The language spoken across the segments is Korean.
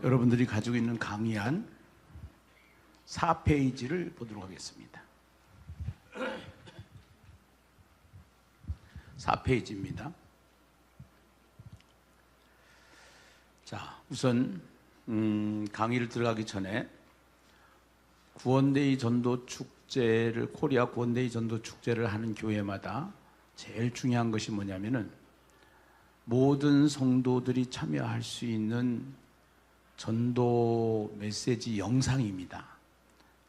여러분들이 가지고 있는 강의한 4페이지를 보도록 하겠습니다. 4페이지입니다. 자, 우선 강의를 들어가기 전에 구원데이 전도 축제를 코리아 구원데이 전도 축제를 하는 교회마다 제일 중요한 것이 뭐냐면은 모든 성도들이 참여할 수 있는 전도 메시지 영상입니다.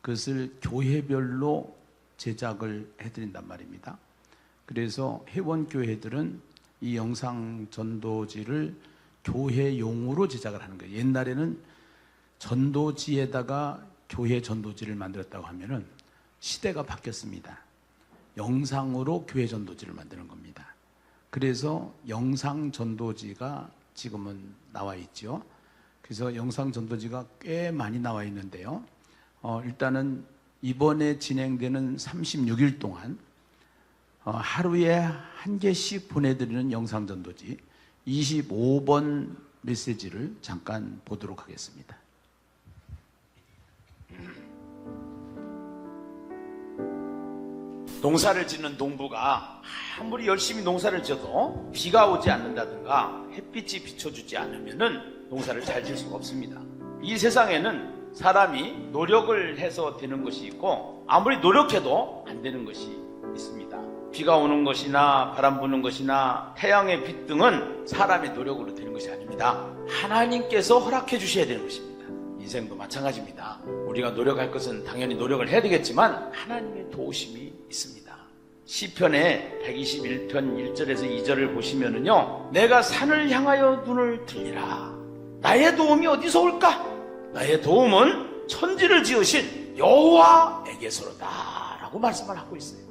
그것을 교회별로 제작을 해드린단 말입니다. 그래서 회원교회들은 이 영상 전도지를 교회용으로 제작을 하는 거예요. 옛날에는 전도지에다가 교회 전도지를 만들었다고 하면은 시대가 바뀌었습니다. 영상으로 교회 전도지를 만드는 겁니다. 그래서 영상 전도지가 지금은 나와 있죠. 그래서 영상 전도지가 꽤 많이 나와 있는데요. 일단은 이번에 진행되는 36일 동안 하루에 한 개씩 보내드리는 영상 전도지 25번 메시지를 잠깐 보도록 하겠습니다. 농사를 짓는 농부가 아무리 열심히 농사를 지어도 비가 오지 않는다든가 햇빛이 비춰주지 않으면은 농사를 잘 지을 수가 없습니다. 이 세상에는 사람이 노력을 해서 되는 것이 있고 아무리 노력해도 안 되는 것이 있습니다. 비가 오는 것이나 바람 부는 것이나 태양의 빛 등은 사람의 노력으로 되는 것이 아닙니다. 하나님께서 허락해 주셔야 되는 것입니다. 인생도 마찬가지입니다. 우리가 노력할 것은 당연히 노력을 해야 되겠지만 하나님의 도우심이 있습니다. 시편의 121편 1절에서 2절을 보시면은요, 내가 산을 향하여 눈을 들리라. 나의 도움이 어디서 올까? 나의 도움은 천지를 지으신 여호와에게서로다 라고 말씀을 하고 있어요.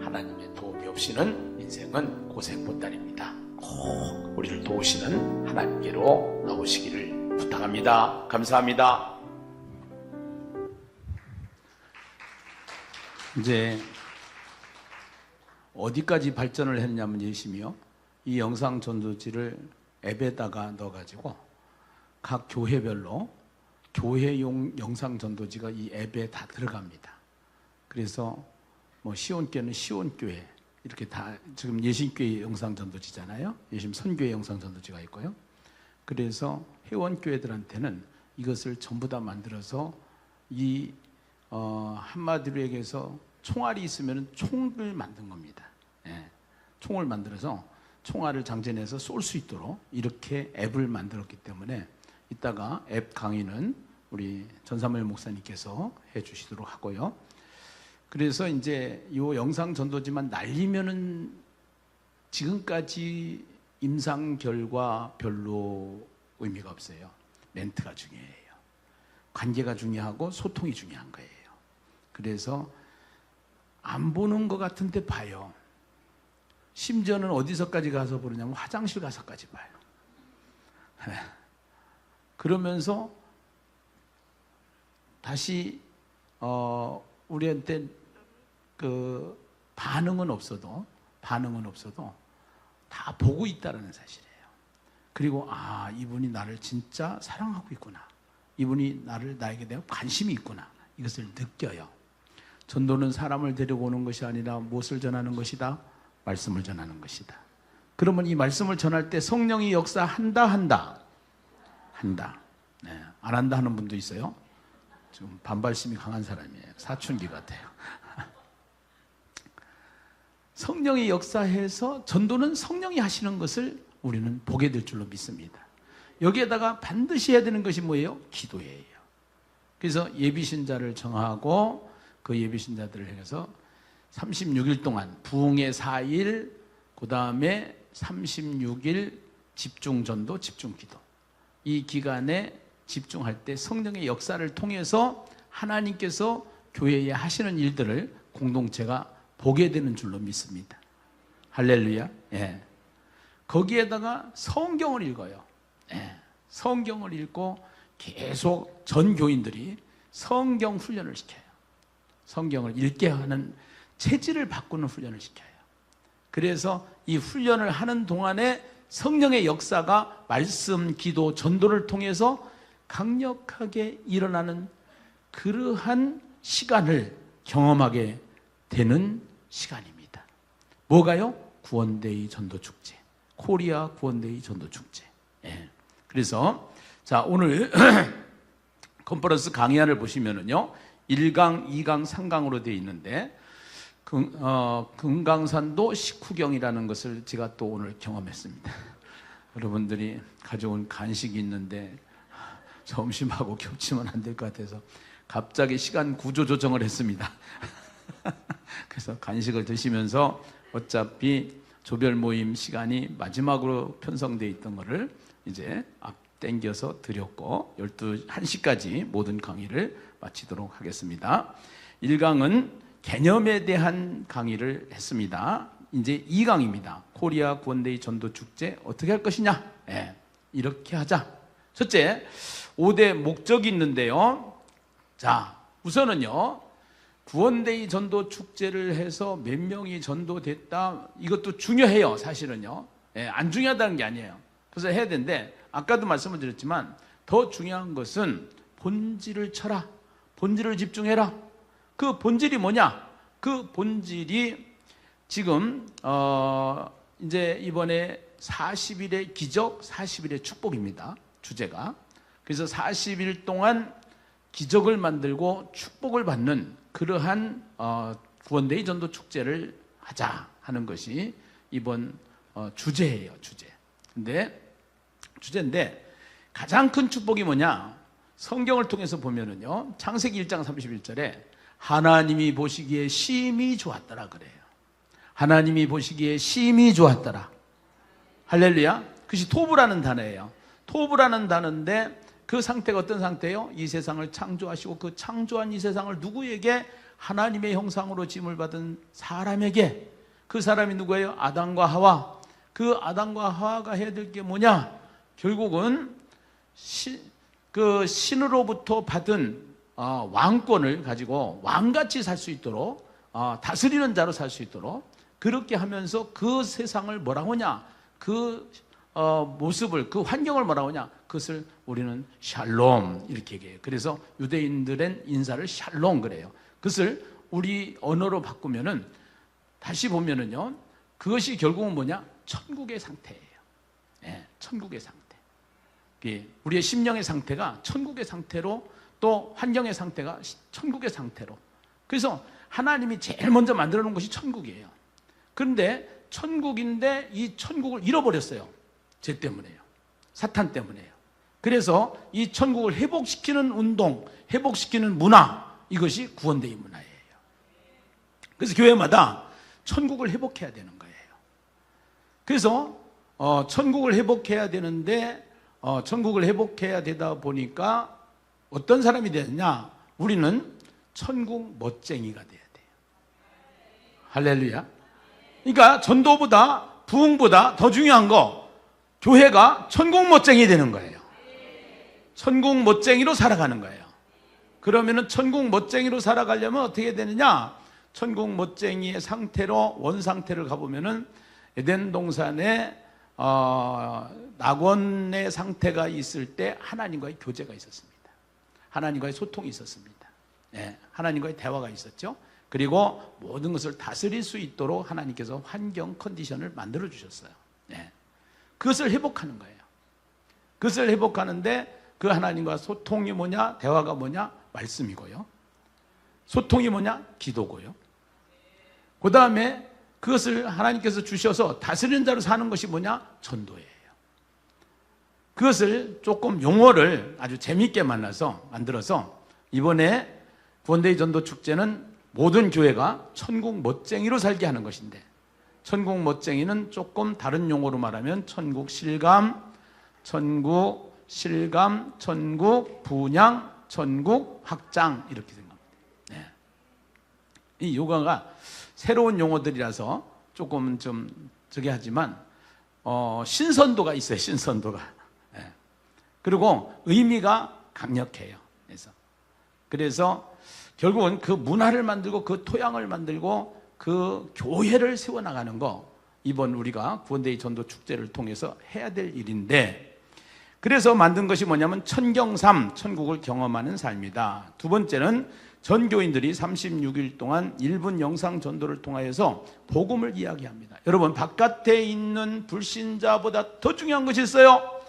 하나님의 도움이 없이는 인생은 고생보따리입니다. 꼭 우리를 도우시는 하나님께로 나오시기를 부탁합니다. 감사합니다. 이제 어디까지 발전을 했냐면 예시며 이 영상 전도지를 앱에다가 넣어가지고 각 교회별로 교회용 영상 전도지가 이 앱에 다 들어갑니다. 그래서 뭐 시온교회는 시온교회 이렇게 다 지금 예신교회 영상 전도지잖아요. 예신 선교회 영상 전도지가 있고요. 그래서 회원교회들한테는 이것을 전부 다 만들어서 이 한마디로 얘기해서 총알이 있으면 총을 만든 겁니다. 예, 총을 만들어서 총알을 장전해서 쏠 수 있도록 이렇게 앱을 만들었기 때문에 이따가 앱 강의는 우리 전사무엘 목사님께서 해주시도록 하고요. 그래서 이제 이 영상 전도지만 날리면은 지금까지 임상 결과 별로 의미가 없어요. 멘트가 중요해요. 관계가 중요하고 소통이 중요한 거예요. 그래서 안 보는 것 같은데 봐요. 심지어는 어디서까지 가서 보느냐면 화장실 가서까지 봐요. 그러면서 다시 우리한테 그 반응은 없어도 다 보고 있다는 사실이에요. 그리고 이분이 나를 진짜 사랑하고 있구나. 이분이 나에게 대한 관심이 있구나. 이것을 느껴요. 전도는 사람을 데리고 오는 것이 아니라 무엇을 전하는 것이다? 말씀을 전하는 것이다. 그러면 이 말씀을 전할 때 성령이 역사한다. 네, 안 한다 하는 분도 있어요. 좀 반발심이 강한 사람이에요. 사춘기 같아요. 성령이 역사해서 전도는 성령이 하시는 것을 우리는 보게 될 줄로 믿습니다. 여기에다가 반드시 해야 되는 것이 뭐예요? 기도예요. 그래서 예비신자를 정하고 그 예비신자들을 해서 36일 동안 부흥의 4일, 그 다음에 36일 집중전도, 집중기도. 이 기간에 집중할 때 성령의 역사를 통해서 하나님께서 교회에 하시는 일들을 공동체가 보게 되는 줄로 믿습니다. 할렐루야. 예. 거기에다가 성경을 읽어요. 예. 성경을 읽고 계속 전 교인들이 성경 훈련을 시켜요. 성경을 읽게 하는 체질을 바꾸는 훈련을 시켜요. 그래서 이 훈련을 하는 동안에 성령의 역사가 말씀, 기도, 전도를 통해서 강력하게 일어나는 그러한 시간을 경험하게 되는 시간입니다. 뭐가요? 구원데이 전도축제, 코리아 구원데이 전도축제. 예. 그래서 자, 오늘 컨퍼런스 강의안을 보시면은요 1강, 2강, 3강으로 되어 있는데 금강산도 식후경이라는 것을 제가 또 오늘 경험했습니다. 여러분들이 가져온 간식이 있는데 점심하고 겹치면 안 될 것 같아서 갑자기 시간 구조 조정을 했습니다. 그래서 간식을 드시면서 어차피 조별 모임 시간이 마지막으로 편성되어 있던 거를 이제 앞당겨서 드렸고 1시까지 모든 강의를 마치도록 하겠습니다. 1강은 개념에 대한 강의를 했습니다. 이제 2강입니다. 코리아 구원데이 전도축제 어떻게 할 것이냐? 네, 이렇게 하자. 첫째, 5대 목적이 있는데요. 자, 우선은요 구원데이 전도축제를 해서 몇 명이 전도됐다, 이것도 중요해요. 사실은요. 예, 안 중요하다는 게 아니에요. 그래서 해야 되는데 아까도 말씀을 드렸지만 더 중요한 것은 본질을 쳐라. 본질을 집중해라. 그 본질이 뭐냐? 그 본질이 지금 이제 이번에 40일의 기적, 40일의 축복입니다. 주제가. 그래서 40일 동안 기적을 만들고 축복을 받는 그러한 구원데이 전도 축제를 하자 하는 것이 이번 주제예요. 주제인데 가장 큰 축복이 뭐냐? 성경을 통해서 보면은요 창세기 1장 31절에 하나님이 보시기에 심히 좋았더라 그래요. 하나님이 보시기에 심히 좋았더라. 할렐루야. 그것이 토부라는 단어예요. 토부라는 단어인데 그 상태가 어떤 상태예요? 이 세상을 창조하시고 그 창조한 이 세상을 누구에게? 하나님의 형상으로 지음을 받은 사람에게. 그 사람이 누구예요? 아담과 하와. 그 아담과 하와가 해야 될 게 뭐냐? 결국은 그 신으로부터 받은 왕권을 가지고 왕같이 살 수 있도록 다스리는 자로 살 수 있도록 그렇게 하면서 그 세상을 뭐라고 하냐? 그 모습을, 그 환경을 뭐라고 하냐? 그것을 우리는 샬롬 이렇게 얘기해요. 그래서 유대인들은 인사를 샬롬 그래요. 그것을 우리 언어로 바꾸면은 다시 보면은요 그것이 결국은 뭐냐? 천국의 상태예요. 네, 천국의 상태. 우리의 심령의 상태가 천국의 상태로, 또 환경의 상태가 천국의 상태로. 그래서 하나님이 제일 먼저 만들어 놓은 것이 천국이에요. 그런데 천국인데 이 천국을 잃어버렸어요. 죄 때문에요. 사탄 때문에요. 그래서 이 천국을 회복시키는 운동, 회복시키는 문화, 이것이 구원데이 문화예요. 그래서 교회마다 천국을 회복해야 되는 거예요. 그래서 천국을 회복해야 되는데 천국을 회복해야 되다 보니까 어떤 사람이 되느냐? 우리는 천국 멋쟁이가 돼야 돼요. 할렐루야. 그러니까 전도보다 부흥보다 더 중요한 거, 교회가 천국 멋쟁이 되는 거예요. 천국 멋쟁이로 살아가는 거예요. 그러면은 천국 멋쟁이로 살아가려면 어떻게 되느냐? 천국 멋쟁이의 상태로, 원상태를 가보면은 에덴 동산에 낙원의 상태가 있을 때 하나님과의 교제가 있었습니다. 하나님과의 소통이 있었습니다. 네, 하나님과의 대화가 있었죠. 그리고 모든 것을 다스릴 수 있도록 하나님께서 환경 컨디션을 만들어 주셨어요. 네, 그것을 회복하는 거예요. 그것을 회복하는데 그 하나님과 소통이 뭐냐? 대화가 뭐냐? 말씀이고요. 소통이 뭐냐? 기도고요. 그 다음에 그것을 하나님께서 주셔서 다스리는 자로 사는 것이 뭐냐? 전도예요. 그것을 조금 용어를 아주 재미있게 만들어서 이번에 구원데이 전도 축제는 모든 교회가 천국 멋쟁이로 살게 하는 것인데, 천국 멋쟁이는 조금 다른 용어로 말하면 천국 실감, 천국 분양, 천국 확장, 이렇게 생각합니다. 네. 이 용어가 새로운 용어들이라서 조금 좀 저기 하지만 신선도가 있어요. 신선도가. 네. 그리고 의미가 강력해요. 그래서 결국은 그 문화를 만들고 그 토양을 만들고 그 교회를 세워나가는 거, 이번 우리가 구원데이 전도 축제를 통해서 해야 될 일인데, 그래서 만든 것이 뭐냐면 천경삼, 천국을 경험하는 삶이다. 두 번째는 전교인들이 36일 동안 1분 영상 전도를 통하여서 복음을 이야기합니다. 여러분, 바깥에 있는 불신자보다 더 중요한 것이 있어요.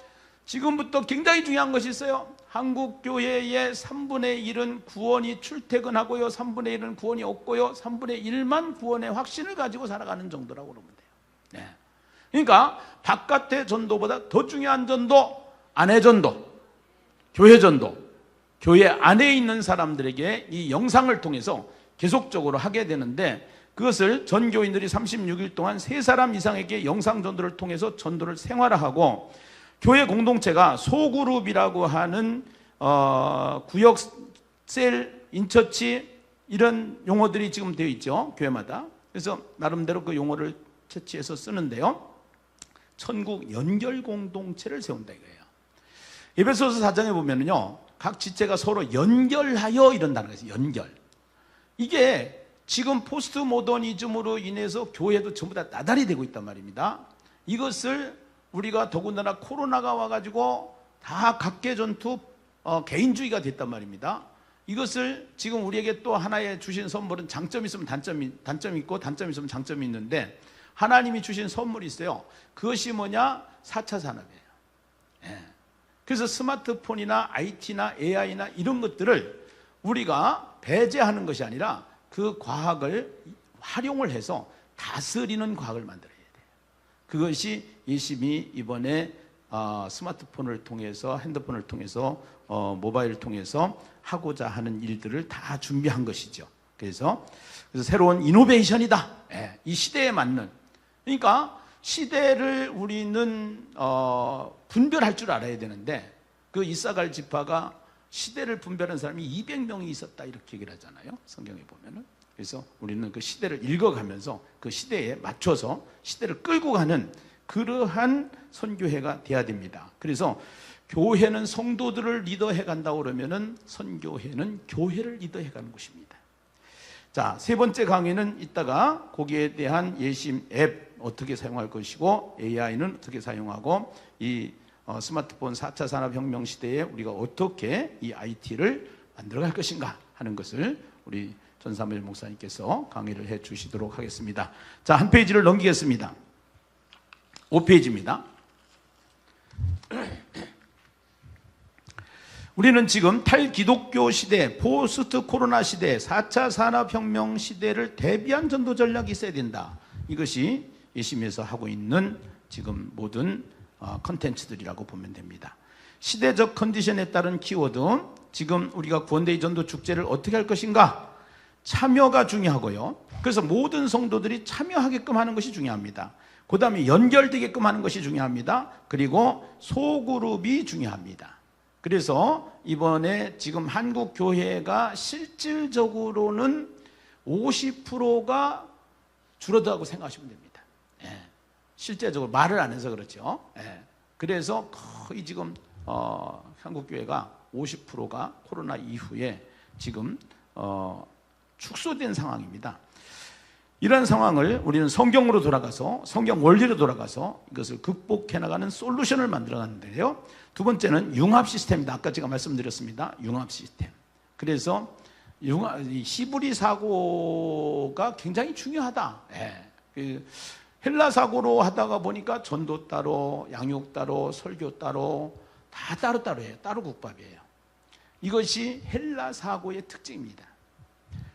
지금부터 굉장히 중요한 것이 있어요. 한국 교회의 3분의 1은 구원이 출퇴근하고요, 3분의 1은 구원이 없고요, 3분의 1만 구원의 확신을 가지고 살아가는 정도라고 그러면 돼요. 네. 그러니까 바깥의 전도보다 더 중요한 전도, 안의 전도, 교회 전도, 교회 안에 있는 사람들에게 이 영상을 통해서 계속적으로 하게 되는데, 그것을 전교인들이 36일 동안 3사람 이상에게 영상 전도를 통해서 전도를 생활화하고, 교회 공동체가 소그룹이라고 하는 구역, 셀, 인처치 이런 용어들이 지금 되어 있죠, 교회마다. 그래서 나름대로 그 용어를 채취해서 쓰는데요, 천국 연결 공동체를 세운다 이거예요. 에베소서 4장에 보면은요, 각 지체가 서로 연결하여 이런다는 거죠. 연결. 이게 지금 포스트 모더니즘으로 인해서 교회도 전부 다 나달이 되고 있단 말입니다. 이것을 우리가 더군다나 코로나가 와가지고 다 각계 전투 개인주의가 됐단 말입니다. 이것을 지금 우리에게 또 하나의 주신 선물은 장점이 있으면 단점이 있고, 단점이 있으면 장점이 있는데, 하나님이 주신 선물이 있어요. 그것이 뭐냐? 4차 산업이에요. 예. 그래서 스마트폰이나 IT나 AI나 이런 것들을 우리가 배제하는 것이 아니라 그 과학을 활용을 해서 다스리는 과학을 만들어야 돼요. 그것이 예심이 이번에 스마트폰을 통해서, 핸드폰을 통해서, 모바일을 통해서 하고자 하는 일들을 다 준비한 것이죠. 그래서 새로운 이노베이션이다. 예, 이 시대에 맞는. 그러니까 시대를 우리는 분별할 줄 알아야 되는데, 그 이사갈 지파가 시대를 분별하는 사람이 200명이 있었다 이렇게 얘기를 하잖아요, 성경에 보면은. 그래서 우리는 그 시대를 읽어가면서 그 시대에 맞춰서 시대를 끌고 가는 그러한 선교회가 돼야 됩니다. 그래서 교회는 성도들을 리더해 간다고 그러면은 선교회는 교회를 리더해 가는 것입니다. 자, 세 번째 강의는 이따가 거기에 대한 예심 앱 어떻게 사용할 것이고, AI는 어떻게 사용하고, 이 스마트폰 4차 산업혁명 시대에 우리가 어떻게 이 IT를 만들어갈 것인가 하는 것을 우리 전사무엘 목사님께서 강의를 해 주시도록 하겠습니다. 자, 한 페이지를 넘기겠습니다. 5페이지입니다. 우리는 지금 탈기독교 시대, 포스트 코로나 시대, 4차 산업혁명 시대를 대비한 전도 전략이 있어야 된다. 이것이 예심에서 하고 있는 지금 모든 컨텐츠들이라고 보면 됩니다. 시대적 컨디션에 따른 키워드, 지금 우리가 구원데이 전도 축제를 어떻게 할 것인가? 참여가 중요하고요. 그래서 모든 성도들이 참여하게끔 하는 것이 중요합니다. 그 다음에 연결되게끔 하는 것이 중요합니다. 그리고 소그룹이 중요합니다. 그래서 이번에 지금 한국 교회가 실질적으로는 50%가 줄어들다고 생각하시면 됩니다. 예. 실제적으로 말을 안 해서 그렇죠. 예. 그래서 거의 지금 한국 교회가 50%가 코로나 이후에 지금 축소된 상황입니다. 이런 상황을 우리는 성경으로 돌아가서, 성경 원리로 돌아가서 이것을 극복해 나가는 솔루션을 만들어 가는데요. 두 번째는 융합 시스템입니다. 아까 제가 말씀드렸습니다. 융합 시스템. 그래서 히브리 사고가 굉장히 중요하다. 예. 그 헬라 사고로 하다가 보니까 전도 따로, 양육 따로, 설교 따로, 다 따로따로 해요. 따로 국밥이에요. 이것이 헬라 사고의 특징입니다.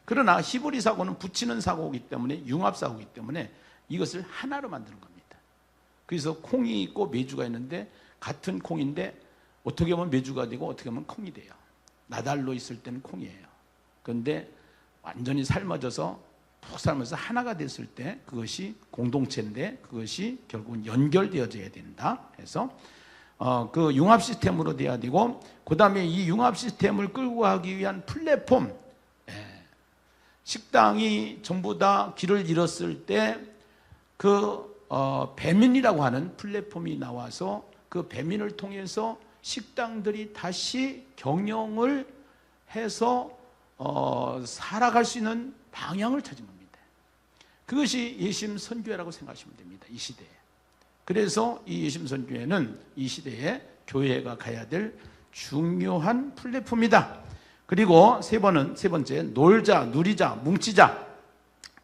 그러나 히브리 사고는 붙이는 사고이기 때문에, 융합 사고이기 때문에 이것을 하나로 만드는 겁니다. 그래서 콩이 있고 메주가 있는데, 같은 콩인데 어떻게 보면 메주가 되고 어떻게 보면 콩이 돼요. 나달로 있을 때는 콩이에요. 그런데 완전히 삶아져서 푹 삶아서 하나가 됐을 때 그것이 공동체인데, 그것이 결국은 연결되어져야 된다 해서 그 융합 시스템으로 돼야 되고, 그 다음에 이 융합 시스템을 끌고 가기 위한 플랫폼, 식당이 전부 다 길을 잃었을 때 그 배민이라고 하는 플랫폼이 나와서 그 배민을 통해서 식당들이 다시 경영을 해서 살아갈 수 있는 방향을 찾은 겁니다. 그것이 예심 선교회라고 생각하시면 됩니다. 이 시대에. 그래서 이 예심 선교회는 이 시대에 교회가 가야 될 중요한 플랫폼이다. 그리고 세 번째, 놀자, 누리자, 뭉치자,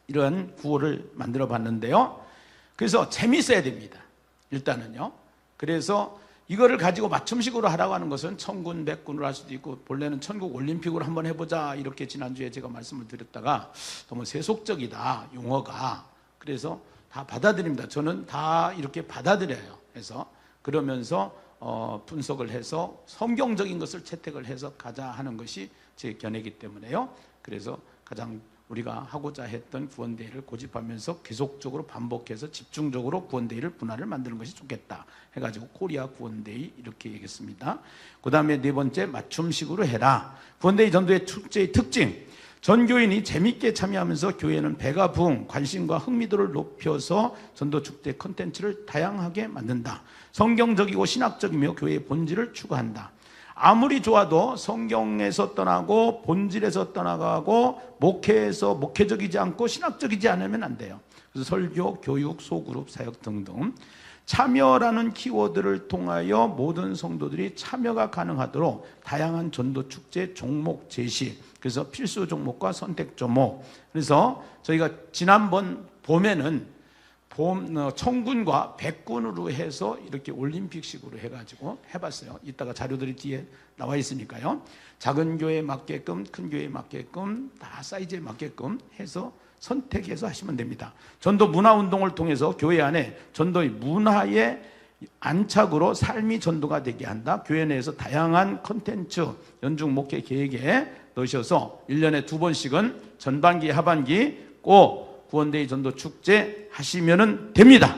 이런 구호를 만들어 봤는데요. 그래서 재미있어야 됩니다. 일단은요. 그래서 이거를 가지고 맞춤식으로 하라고 하는 것은 천군 백군으로 할 수도 있고, 본래는 천국 올림픽으로 한번 해보자, 이렇게 지난주에 제가 말씀을 드렸다가 너무 세속적이다, 용어가. 그래서 다 받아들입니다. 저는 다 이렇게 받아들여요. 그래서 그러면서 분석을 해서 성경적인 것을 채택을 해서 가자 하는 것이 제 견해이기 때문에요. 그래서 가장 우리가 하고자 했던 구원대회를 고집하면서 계속적으로 반복해서 집중적으로 구원대회를 분할을 만드는 것이 좋겠다 해가지고 코리아 구원대회 이렇게 얘기했습니다. 그 다음에 네 번째, 맞춤식으로 해라. 구원대회 전도의 축제의 특징, 전교인이 재밌게 참여하면서 교회는 배가 부흥, 관심과 흥미도를 높여서 전도 축제 콘텐츠를 다양하게 만든다. 성경적이고 신학적이며 교회의 본질을 추구한다. 아무리 좋아도 성경에서 떠나고 본질에서 떠나가고 목회에서 목회적이지 않고 신학적이지 않으면 안 돼요. 그래서 설교, 교육, 소그룹, 사역 등등. 참여라는 키워드를 통하여 모든 성도들이 참여가 가능하도록 다양한 전도 축제 종목 제시, 그래서 필수 종목과 선택 종목. 그래서 저희가 지난번 봄에는 청군과 백군으로 해서 이렇게 올림픽식으로 해가지고 해봤어요. 이따가 자료들이 뒤에 나와 있으니까요. 작은 교회에 맞게끔, 큰 교회에 맞게끔, 다 사이즈에 맞게끔 해서 선택해서 하시면 됩니다. 전도 문화운동을 통해서 교회 안에 전도의 문화의 안착으로 삶이 전도가 되게 한다. 교회 내에서 다양한 콘텐츠, 연중 목회 계획에 넣으셔서 1년에 2번씩은 전반기, 하반기 꼭 구원대회 전도 축제 하시면 됩니다.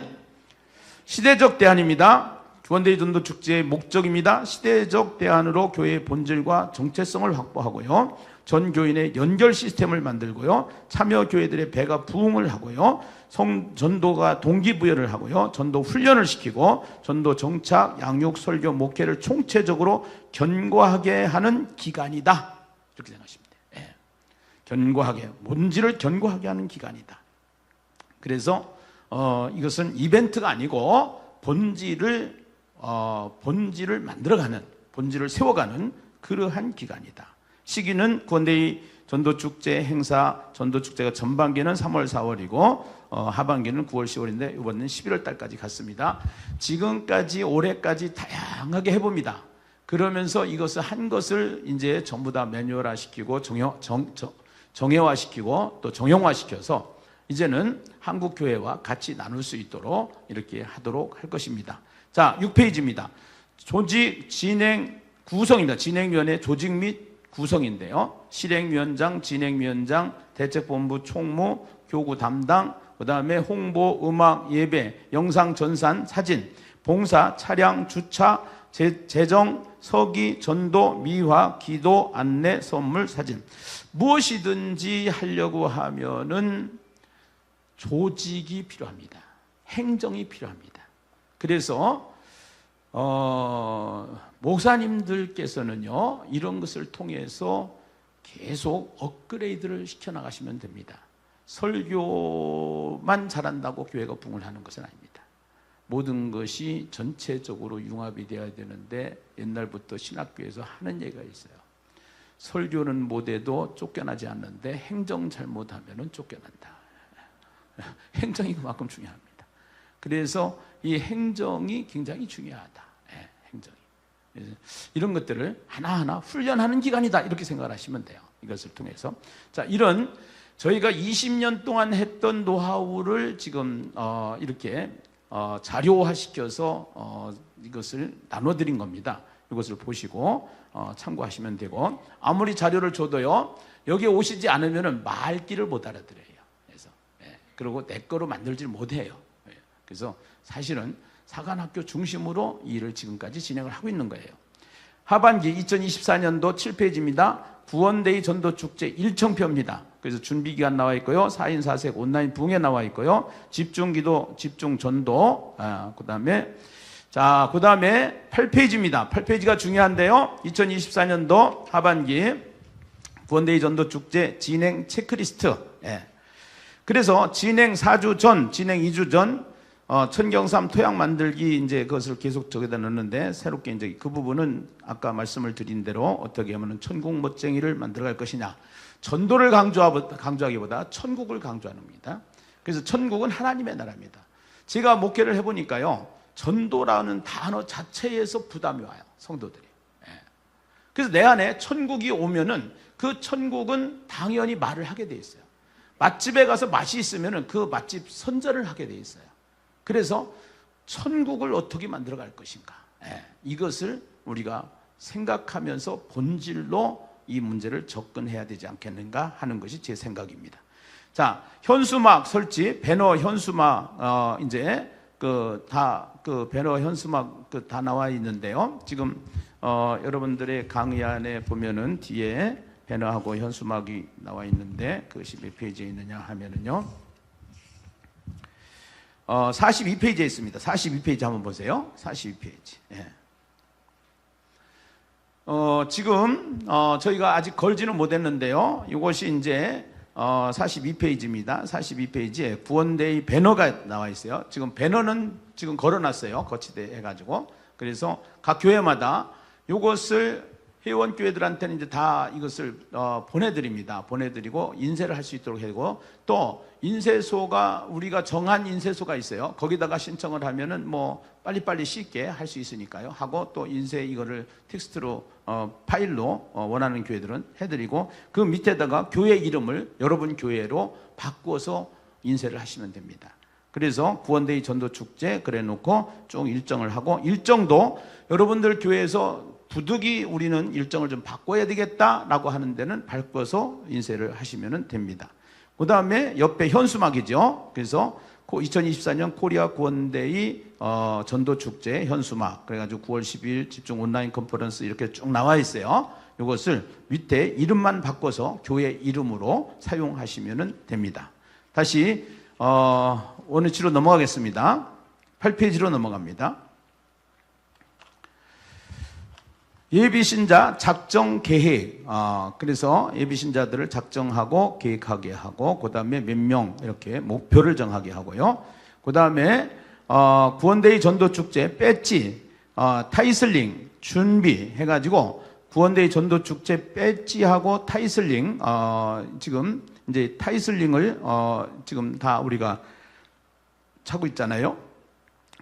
시대적 대안입니다. 구원대회 전도 축제의 목적입니다. 시대적 대안으로 교회의 본질과 정체성을 확보하고요. 전 교인의 연결 시스템을 만들고요. 참여 교회들의 배가 부흥을 하고요. 전도가 동기부여를 하고요. 전도 훈련을 시키고 전도 정착, 양육, 설교, 목회를 총체적으로 견고하게 하는 기관이다. 이렇게 생각하시면 돼요. 예. 견고하게, 본질을 견고하게 하는 기관이다. 그래서 이것은 이벤트가 아니고 본질을 만들어가는, 본질을 세워가는 그러한 기간이다. 시기는 구원대회 전도축제 행사, 전도축제가 전반기는 3월, 4월이고 하반기는 9월, 10월인데 이번에는 11월 달까지 갔습니다. 지금까지 올해까지 다양하게 해봅니다. 그러면서 이것을 한 것을 이제 전부 다 매뉴얼화 시키고 정예화 시키고 또 정형화 시켜서 이제는 한국 교회와 같이 나눌 수 있도록 이렇게 하도록 할 것입니다. 자, 6페이지입니다. 조직 진행 구성입니다. 진행위원회 조직 및 구성인데요. 실행위원장, 진행위원장, 대책본부 총무, 교구 담당, 그 다음에 홍보, 음악, 예배, 영상, 전산, 사진, 봉사, 차량, 주차, 재정, 서기, 전도, 미화, 기도, 안내, 선물, 사진. 무엇이든지 하려고 하면은 조직이 필요합니다. 행정이 필요합니다. 그래서 목사님들께서는요, 이런 것을 통해서 계속 업그레이드를 시켜나가시면 됩니다. 설교만 잘한다고 교회가 부흥을 하는 것은 아닙니다. 모든 것이 전체적으로 융합이 되어야 되는데 옛날부터 신학교에서 하는 얘기가 있어요. 설교는 못해도 쫓겨나지 않는데 행정 잘못하면 쫓겨난다. 행정이 그만큼 중요합니다. 그래서 이 행정이 굉장히 중요하다. 네, 행정이. 이런 것들을 하나하나 훈련하는 기간이다. 이렇게 생각을 하시면 돼요. 이것을 통해서. 자, 이런 저희가 20년 동안 했던 노하우를 지금 이렇게 자료화시켜서 이것을 나눠드린 겁니다. 이것을 보시고 참고하시면 되고, 아무리 자료를 줘도요, 여기 오시지 않으면 말귀를 못 알아들어요. 그래서 그리고 내 거로 만들지 못해요. 그래서 사실은 사관학교 중심으로 이 일을 지금까지 진행을 하고 있는 거예요. 하반기 2024년도 7페이지입니다. 구원대회 전도축제 일정표입니다. 그래서 준비기간 나와 있고요. 4인 4색 온라인 부흥에 나와 있고요. 집중기도, 집중전도, 그 다음에 8페이지입니다. 8페이지가 중요한데요. 2024년도 하반기 구원대회 전도축제 진행 체크리스트. 그래서 진행 4주 전, 진행 2주 전, 천경삼 토양 만들기 이제 그것을 계속 저기다 넣는데 새롭게 이제 그 부분은 아까 말씀을 드린 대로 어떻게 하면 천국 멋쟁이를 만들어갈 것이냐. 전도를 강조하기보다 천국을 강조합니다. 그래서 천국은 하나님의 나라입니다. 제가 목회를 해보니까요, 전도라는 단어 자체에서 부담이 와요, 성도들이. 그래서 내 안에 천국이 오면은 그 천국은 당연히 말을 하게 돼 있어요. 맛집에 가서 맛이 있으면은 그 맛집 선전을 하게 돼 있어요. 그래서 천국을 어떻게 만들어 갈 것인가, 이것을 우리가 생각하면서 본질로 이 문제를 접근해야 되지 않겠는가 하는 것이 제 생각입니다. 자, 현수막 설치, 배너 현수막 이제 배너 현수막 다 나와 있는데요. 지금 여러분들의 강의 안에 보면은 뒤에 배너하고 현수막이 나와 있는데 그것이 몇 페이지에 있느냐 하면은요, 42페이지에 있습니다. 42페이지 한번 보세요. 42페이지. 예. 지금 저희가 아직 걸지는 못했는데요. 이것이 이제 42페이지입니다. 42페이지에 구원데이 배너가 나와 있어요. 지금 배너는 지금 걸어놨어요. 거치대 해가지고. 그래서 각 교회마다 이것을 회원교회들한테는 이제 다 이것을 보내드립니다. 보내드리고 인쇄를 할 수 있도록 하고, 또 인쇄소가 우리가 정한 인쇄소가 있어요. 거기다가 신청을 하면은 뭐 빨리빨리 쉽게 할 수 있으니까요. 하고 또 인쇄 이거를 텍스트로 파일로 원하는 교회들은 해드리고, 그 밑에다가 교회 이름을 여러분 교회로 바꾸어서 인쇄를 하시면 됩니다. 그래서 구원데이 전도축제 그래 놓고 쭉 일정을 하고, 일정도 여러분들 교회에서 부득이 우리는 일정을 좀 바꿔야 되겠다라고 하는 데는 바꿔서 인쇄를 하시면 됩니다. 그 다음에 옆에 현수막이죠. 그래서 2024년 코리아 구원데이 전도축제 현수막, 그래가지고 9월 10일 집중 온라인 컨퍼런스 이렇게 쭉 나와 있어요. 이것을 밑에 이름만 바꿔서 교회 이름으로 사용하시면 됩니다. 다시 원위치로 넘어가겠습니다. 8페이지로 넘어갑니다. 예비신자 작정 계획. 그래서 예비신자들을 작정하고 계획하게 하고, 그 다음에 몇 명 이렇게 목표를 정하게 하고요. 그 다음에 구원데이 전도축제 배지, 타이슬링 준비 해가지고, 구원데이 전도축제 배지하고 타이슬링, 지금 이제 타이슬링을 지금 다 우리가 차고 있잖아요.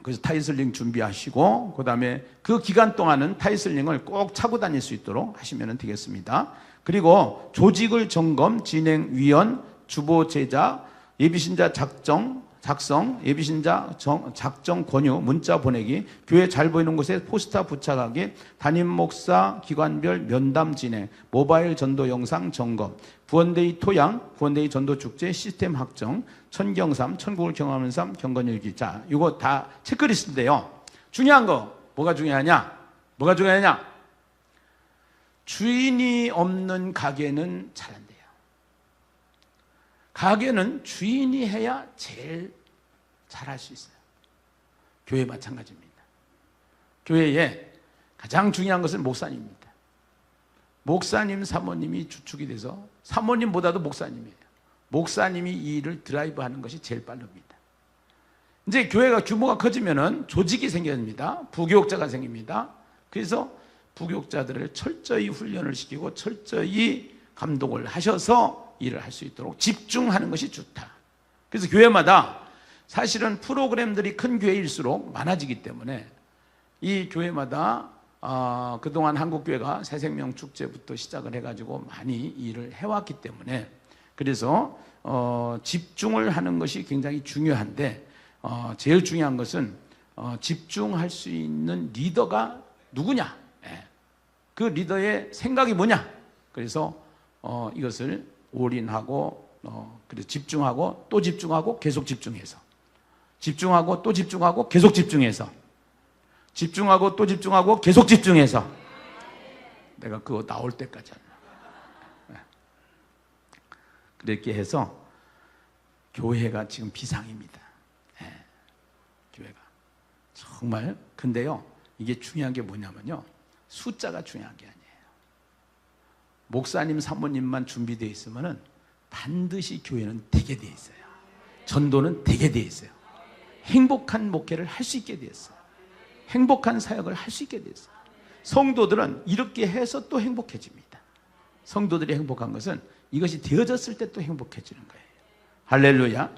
그래서 타이슬링 준비하시고, 그 다음에 그 기간 동안은 타이슬링을 꼭 차고 다닐 수 있도록 하시면 되겠습니다. 그리고 조직을 점검, 진행위원, 주보 제작, 예비신자 작성, 예비신자 작정 권유, 문자 보내기, 교회 잘 보이는 곳에 포스터 부착하기, 담임 목사 기관별 면담 진행, 모바일 전도 영상 점검, 구원데이 토양, 구원데이 전도 축제 시스템 확정, 천경삼, 천국을 경험하는 삶, 경건일기. 자, 이거 다 체크리스트인데요. 중요한 거 뭐가 중요하냐? 뭐가 중요하냐? 주인이 없는 가게는 잘 안 돼요. 가게는 주인이 해야 제일 잘할 수 있어요. 교회 마찬가지입니다. 교회에 가장 중요한 것은 목사님입니다. 목사님, 사모님이 주축이 돼서, 사모님보다도 목사님이에요. 목사님이 이 일을 드라이브하는 것이 제일 빠릅니다. 이제 교회가 규모가 커지면은 조직이 생깁니다. 부교육자가 생깁니다. 그래서 부교육자들을 철저히 훈련을 시키고 철저히 감독을 하셔서 일을 할 수 있도록 집중하는 것이 좋다. 그래서 교회마다 사실은 프로그램들이 큰 교회일수록 많아지기 때문에 이 교회마다 그동안 한국교회가 새생명 축제부터 시작을 해가지고 많이 일을 해왔기 때문에, 그래서 집중을 하는 것이 굉장히 중요한데, 제일 중요한 것은 집중할 수 있는 리더가 누구냐, 그 리더의 생각이 뭐냐. 그래서 이것을 올인하고, 그래서 집중하고 또 집중하고 계속 집중해서, 집중하고 또 집중하고 계속 집중해서, 집중하고 또 집중하고 계속 집중해서, 내가 그거 나올 때까지 그렇게 해서 교회가 지금 비상입니다. 교회가 정말. 근데요, 이게 중요한 게 뭐냐면요, 숫자가 중요한 게 아니에요. 목사님, 사모님만 준비되어 있으면은 반드시 교회는 되게 되어 있어요. 전도는 되게 되어 있어요. 행복한 목회를 할 수 있게 되었어요. 행복한 사역을 할 수 있게 되었어요. 성도들은 이렇게 해서 또 행복해집니다. 성도들이 행복한 것은 이것이 되어졌을 때 또 행복해지는 거예요. 할렐루야.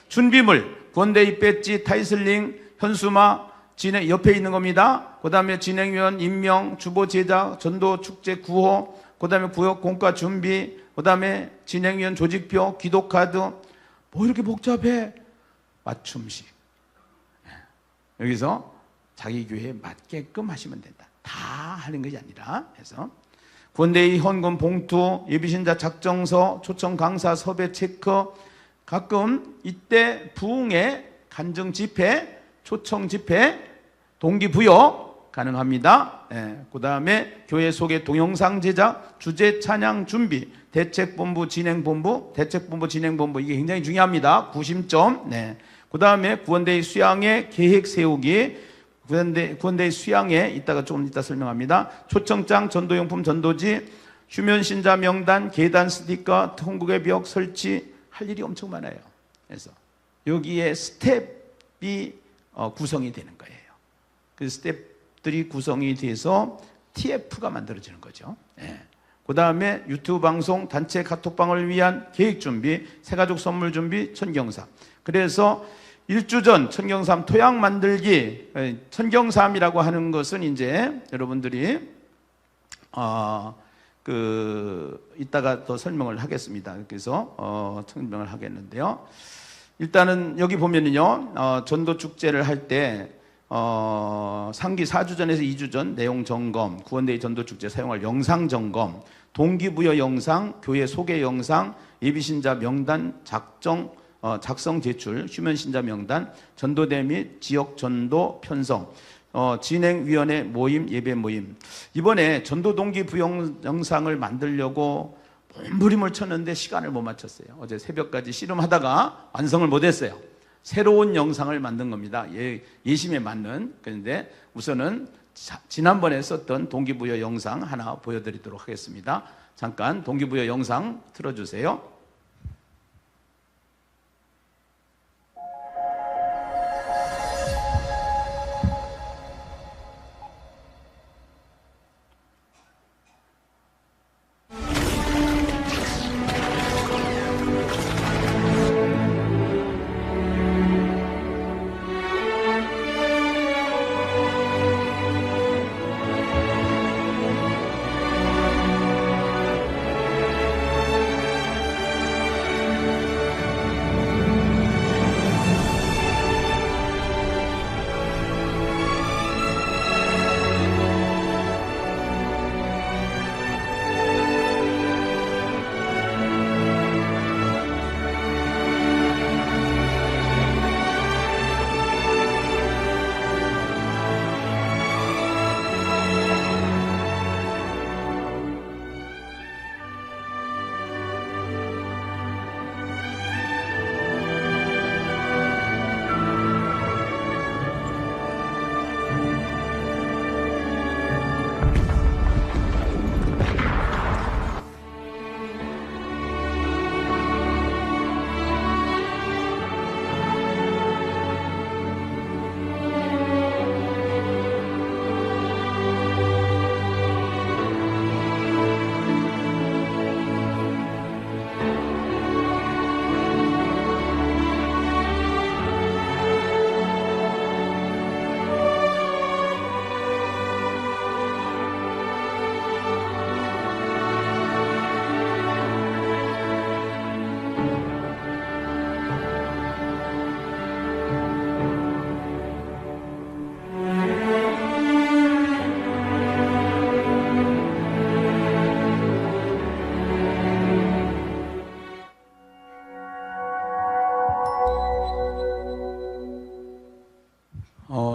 준비물, 권대입 배지, 타이슬링, 현수막, 진행 옆에 있는 겁니다. 그 다음에 진행위원 임명, 주보 제작, 전도 축제 구호, 그 다음에 구역 공과 준비, 그 다음에 진행위원 조직표, 기도카드, 뭐 이렇게 복잡해. 맞춤식. 여기서 자기 교회에 맞게끔 하시면 된다. 다 하는 것이 아니라 해서 권대의 헌금 봉투, 예비신자 작정서, 초청 강사 섭외 체크, 가끔 이때 부흥회 간증 집회, 초청 집회, 동기부여 가능합니다. 그 다음에 교회 소개 동영상 제작, 주제 찬양 준비, 대책본부 진행본부, 대책본부 진행본부 이게 굉장히 중요합니다. 구심점. 그 다음에 구원대의 수양회 계획 세우기, 구원대의 수양회 이따가 조금 이따 설명합니다. 초청장, 전도용품, 전도지, 휴면 신자 명단, 계단 스티커, 통곡의 벽 설치 할 일이 엄청 많아요. 그래서 여기에 스텝이 구성이 되는 거예요. 그 스텝들이 구성이 돼서 TF가 만들어지는 거죠. 그 다음에 유튜브 방송, 단체 카톡방을 위한 계획 준비, 새가족 선물 준비, 천경삼. 그래서 1주 전 천경삼 토양 만들기, 천경삼이라고 하는 것은 이제 여러분들이 이따가 더 설명을 하겠습니다. 그래서 설명을 하겠는데요. 일단은 여기 보면은요, 전도 축제를 할 때 상기 4주 전에서 2주 전 내용 점검, 구원대의 전도 축제 사용할 영상 점검, 동기부여 영상, 교회 소개 영상, 예비신자 명단 작성 제출, 휴면 신자 명단, 전도대 및 지역 전도 편성, 진행위원회 모임, 예배 모임. 이번에 전도 동기부여 영상을 만들려고 몸부림을 쳤는데 시간을 못 맞췄어요. 어제 새벽까지 씨름하다가 완성을 못했어요. 새로운 영상을 만든 겁니다. 예심에 맞는. 그런데 우선은 지난번에 썼던 동기부여 영상 하나 보여드리도록 하겠습니다. 잠깐 동기부여 영상 틀어주세요.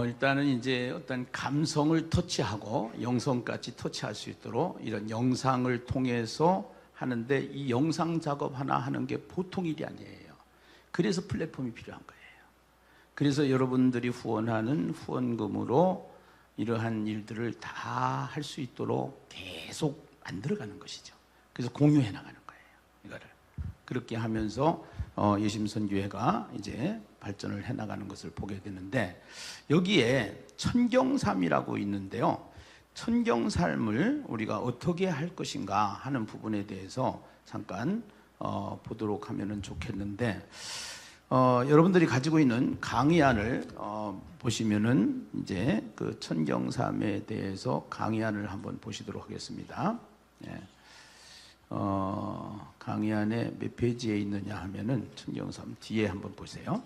일단은 이제 어떤 감성을 터치하고 영성까지 터치할 수 있도록 이런 영상을 통해서 하는데 이 영상 작업 하나 하는 게 보통 일이 아니에요. 그래서 플랫폼이 필요한 거예요. 그래서 여러분들이 후원하는 후원금으로 이러한 일들을 다 할 수 있도록 계속 만들어가는 것이죠. 그래서 공유해 나가는 거예요. 이거를 그렇게 하면서 예심선교회가 이제 발전을 해나가는 것을 보게 되는데, 여기에 천경삼이라고 있는데요. 천경삼을 우리가 어떻게 할 것인가 하는 부분에 대해서 잠깐 보도록 하면 좋겠는데, 여러분들이 가지고 있는 강의안을 보시면은 이제 그 천경삼에 대해서 강의안을 한번 보시도록 하겠습니다. 예. 강의안에 몇 페이지에 있느냐 하면은 천경삼 뒤에 한번 보세요.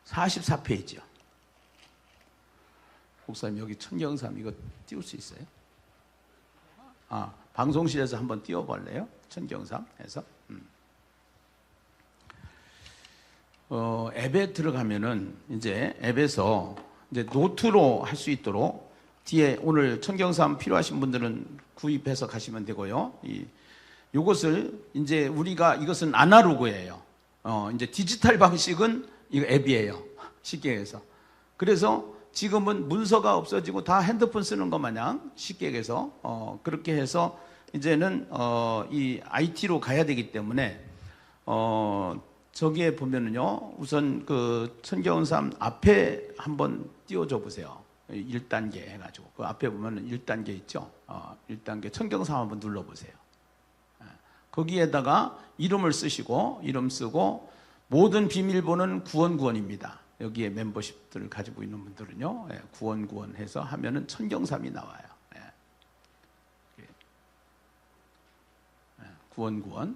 (44페이지요) 목사님, 여기 천경삼 이거 띄울 수 있어요? 방송실에서 한번 띄워볼래요? 천경삼 해서. 앱에 들어가면은 이제 앱에서 이제 노트로 할 수 있도록 뒤에 오늘 천경삼 필요하신 분들은 구입해서 가시면 되고요. 요것을 이제 우리가 이것은 아날로그예요. 이제 디지털 방식은 이거 앱이에요. 쉽게 해서. 그래서 지금은 문서가 없어지고 다 핸드폰 쓰는 것 마냥 쉽게 해서 그렇게 해서 이제는 이 IT로 가야 되기 때문에 저기에 보면은요, 우선 그 천경삼 앞에 한번 띄워줘 보세요. 1단계 해가지고 그 앞에 보면은 1단계 있죠. 1단계 천경삼 한번 눌러보세요. 거기에다가 이름을 쓰시고, 이름 쓰고, 모든 비밀번호는 9191입니다. 여기에 멤버십들을 가지고 있는 분들은요, 9191 해서 하면은 천경삼이 나와요. 9191.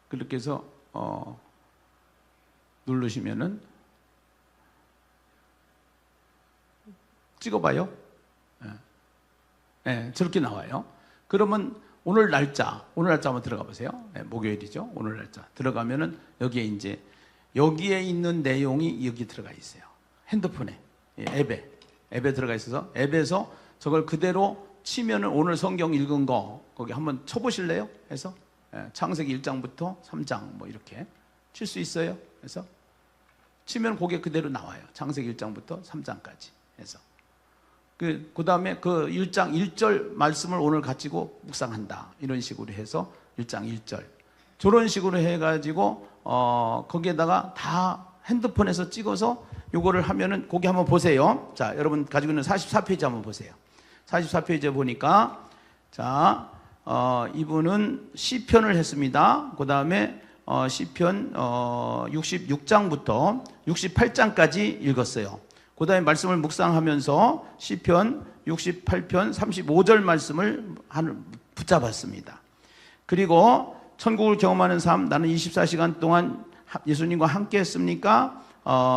그렇게 해서 누르시면은 찍어봐요. 저렇게 나와요. 그러면 오늘 날짜 한번 들어가 보세요. 목요일이죠. 오늘 날짜 들어가면은 여기에 이제 여기에 있는 내용이 여기 들어가 있어요. 핸드폰에, 앱에 들어가 있어서 앱에서 저걸 그대로 치면은 오늘 성경 읽은 거 거기 한번 쳐보실래요? 해서 창세기 1장부터 3장 뭐 이렇게 칠 수 있어요. 그래서 치면 그게 그대로 나와요. 창세기 1장부터 3장까지 해서 그 다음에 그 1장 1절 말씀을 오늘 가지고 묵상한다, 이런 식으로 해서 1장 1절 저런 식으로 해가지고 거기에다가 다 핸드폰에서 찍어서 요거를 하면은 거기 한번 보세요. 자, 여러분 가지고 있는 44페이지 한번 보세요. 44페이지에 보니까 자, 이분은 시편을 했습니다. 그 다음에 시편 66장부터 68장까지 읽었어요. 그 다음에 말씀을 묵상하면서 시편 68편 35절 말씀을 붙잡았습니다. 그리고 천국을 경험하는 삶, 나는 24시간 동안 예수님과 함께 했습니까?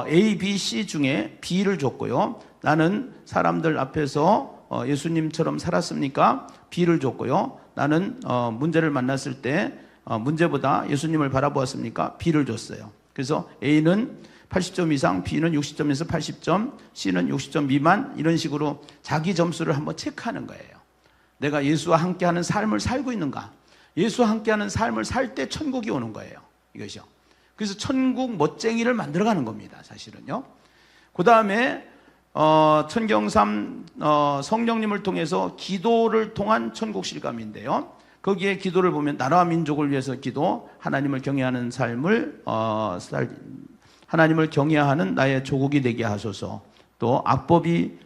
A, B, C 중에 B를 줬고요. 나는 사람들 앞에서 예수님처럼 살았습니까? B를 줬고요. 나는 문제를 만났을 때 문제보다 예수님을 바라보았습니까? B를 줬어요. 그래서 A는 80점 이상, B는 60점에서 80점, C는 60점 미만, 이런 식으로 자기 점수를 한번 체크하는 거예요. 내가 예수와 함께하는 삶을 살고 있는가? 예수와 함께하는 삶을 살 때 천국이 오는 거예요. 이것이요. 그래서 천국 멋쟁이를 만들어가는 겁니다. 사실은요. 그 다음에 천경삼 성령님을 통해서 기도를 통한 천국 실감인데요. 거기에 기도를 보면 나라와 민족을 위해서 기도, 하나님을 경외하는 삶을 하나님을 경외하는 나의 조국이 되게 하소서. 또 악법이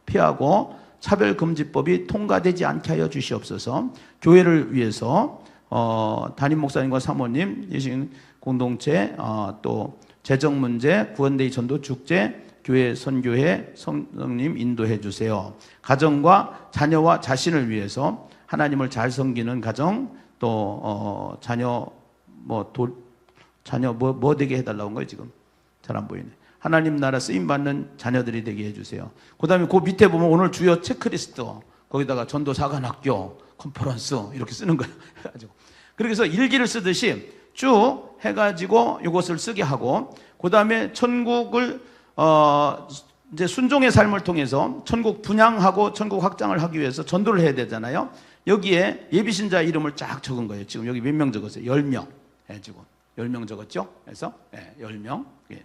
피하고 차별금지법이 통과되지 않게 하여 주시옵소서. 교회를 위해서 담임 목사님과 사모님, 예신 공동체, 또 재정 문제, 구원데이 전도 축제, 교회 선교회 성령님 인도해 주세요. 가정과 자녀와 자신을 위해서 하나님을 잘 섬기는 가정, 또 자녀 뭐 되게 해달라고 한 거예요. 지금 잘 안 보이네. 하나님 나라 쓰임받는 자녀들이 되게 해주세요. 그 다음에 그 밑에 보면 오늘 주요 체크리스트, 거기다가 전도사관학교 컨퍼런스 이렇게 쓰는 거예요. 그렇게 해서 일기를 쓰듯이 쭉 해가지고 이것을 쓰게 하고, 그 다음에 천국을 이제 순종의 삶을 통해서 천국 분양하고 천국 확장을 하기 위해서 전도를 해야 되잖아요. 여기에 예비신자 이름을 쫙 적은 거예요. 지금 여기 몇 명 적었어요? 10명. 예, 지금 10명 적었죠? 그래서 10명. 예.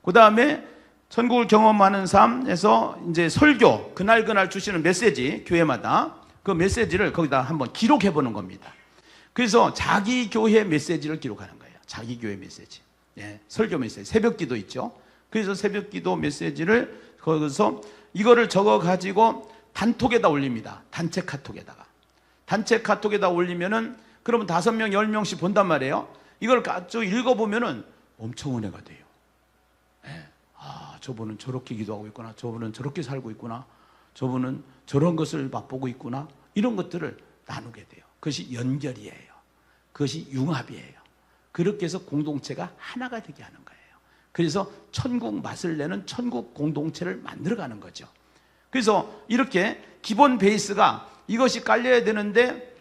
그 다음에 천국을 경험하는 삶에서 이제 설교, 그날 주시는 메시지, 교회마다 그 메시지를 거기다 한번 기록해 보는 겁니다. 그래서 자기 교회 메시지를 기록하는 거예요. 자기 교회 메시지. 예, 설교 메시지. 새벽 기도 있죠? 그래서 새벽 기도 메시지를 거기서 이거를 적어 가지고 단톡에다 올립니다. 단체 카톡에다가. 단체 카톡에다 올리면은 그러면 5명, 10명씩 본단 말이에요. 이걸 쭉 읽어보면은 엄청 은혜가 돼요. 예. 아, 저분은 저렇게 기도하고 있구나. 저분은 저렇게 살고 있구나. 저분은 저런 것을 맛보고 있구나. 이런 것들을 나누게 돼요. 그것이 연결이에요. 그것이 융합이에요. 그렇게 해서 공동체가 하나가 되게 하는 거예요. 그래서 천국 맛을 내는 천국 공동체를 만들어가는 거죠. 그래서 이렇게 기본 베이스가 이것이 깔려야 되는데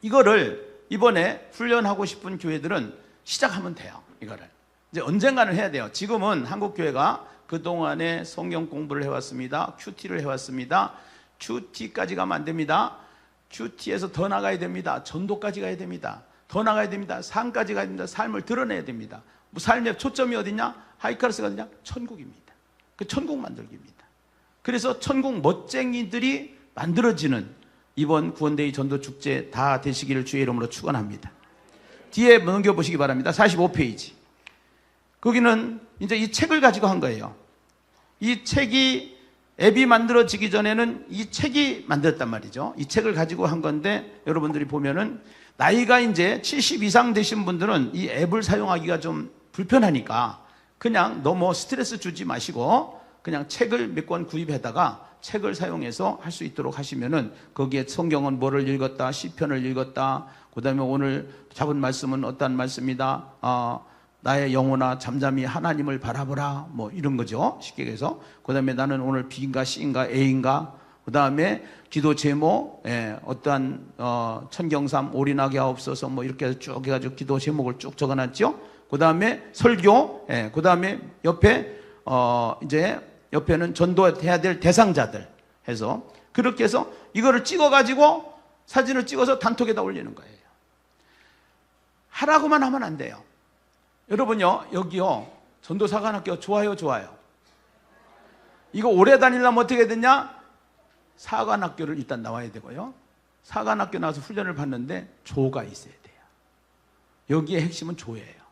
이거를 이번에 훈련하고 싶은 교회들은 시작하면 돼요. 이거를 이제 언젠가는 해야 돼요. 지금은 한국교회가 그동안에 성경 공부를 해왔습니다. QT를 해왔습니다. QT까지 가면 안 됩니다. QT에서 더 나가야 됩니다. 전도까지 가야 됩니다. 더 나가야 됩니다. 삶까지 가야 됩니다. 삶을 드러내야 됩니다. 뭐 삶의 초점이 어디냐? 하이카르스가 어디냐? 천국입니다. 그 천국 만들기입니다. 그래서 천국 멋쟁이들이 만들어지는 이번 구원데이 전도축제 다 되시기를 주의 이름으로 축원합니다. 뒤에 넘겨보시기 바랍니다. 45페이지. 거기는 이제 이 책을 가지고 한 거예요. 이 책이 앱이 만들어지기 전에는 이 책이 만들었단 말이죠. 이 책을 가지고 한 건데 여러분들이 보면은 나이가 이제 70 이상 되신 분들은 이 앱을 사용하기가 좀 불편하니까 그냥 너무 스트레스 주지 마시고 그냥 책을 몇 권 구입해다가 책을 사용해서 할 수 있도록 하시면은 거기에 성경은 뭐를 읽었다, 시편을 읽었다, 그 다음에 오늘 잡은 말씀은 어떤 말씀이다, 나의 영혼아 잠잠히 하나님을 바라보라, 뭐 이런 거죠. 쉽게 해서. 그 다음에 나는 오늘 B인가 C인가 A인가, 그 다음에 기도 제목, 어떠한 천경삼 올인하게 하옵소서, 뭐 이렇게 쭉 해가지고 기도 제목을 쭉 적어놨죠. 그 다음에 설교, 그 다음에 옆에 이제 옆에는 전도해야 될 대상자들 해서 그렇게 해서 이거를 찍어가지고 사진을 찍어서 단톡에다 올리는 거예요. 하라고만 하면 안 돼요. 여러분요, 여기요, 전도사관학교 좋아요. 이거 오래 다니려면 어떻게 되냐? 사관학교를 일단 나와야 되고요. 사관학교 나와서 훈련을 받는데 조가 있어야 돼요. 여기에 핵심은 조예요.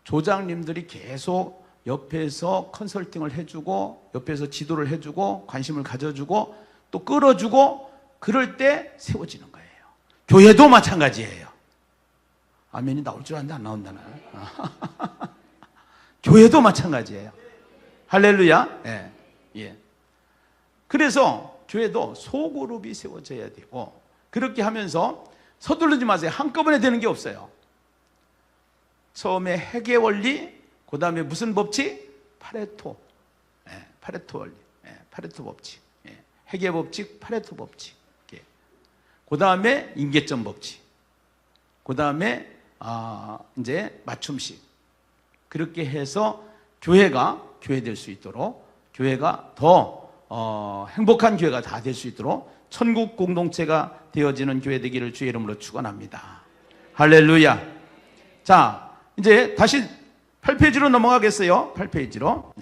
조장님들이 계속 옆에서 컨설팅을 해주고 옆에서 지도를 해주고 관심을 가져주고 또 끌어주고 그럴 때 세워지는 거예요. 교회도 마찬가지예요. 아멘이 나올 줄 알았는데 안 나온다나. 교회도 마찬가지예요. 할렐루야. 예. 그래서 교회도 소그룹이 세워져야 되고 그렇게 하면서 서두르지 마세요. 한꺼번에 되는 게 없어요. 처음에 핵의 원리, 그 다음에 무슨 법칙? 파레토. 파레토 원리. 파레토 법칙. 핵의 법칙, 파레토 법칙. 그 다음에 임계점 법칙. 그 다음에 이제 맞춤식. 그렇게 해서 교회가 교회 될 수 있도록, 교회가 더 행복한 교회가 다 될 수 있도록 천국 공동체가 되어지는 교회 되기를 주의 이름으로 축원합니다. 할렐루야. 자, 이제 다시 8페이지로 넘어가겠어요. 8페이지로.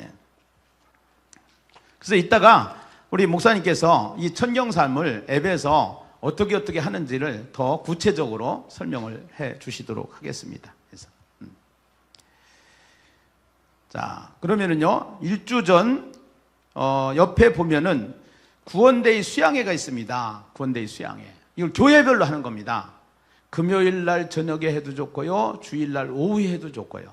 그래서 이따가 우리 목사님께서 이 천경삶을 앱에서 어떻게 하는지를 더 구체적으로 설명을 해 주시도록 하겠습니다. 그래서 자, 그러면은요, 일주 전 옆에 보면은 구원데이 수양회가 있습니다. 구원데이 수양회. 이걸 교회별로 하는 겁니다. 금요일 날 저녁에 해도 좋고요, 주일 날 오후에 해도 좋고요.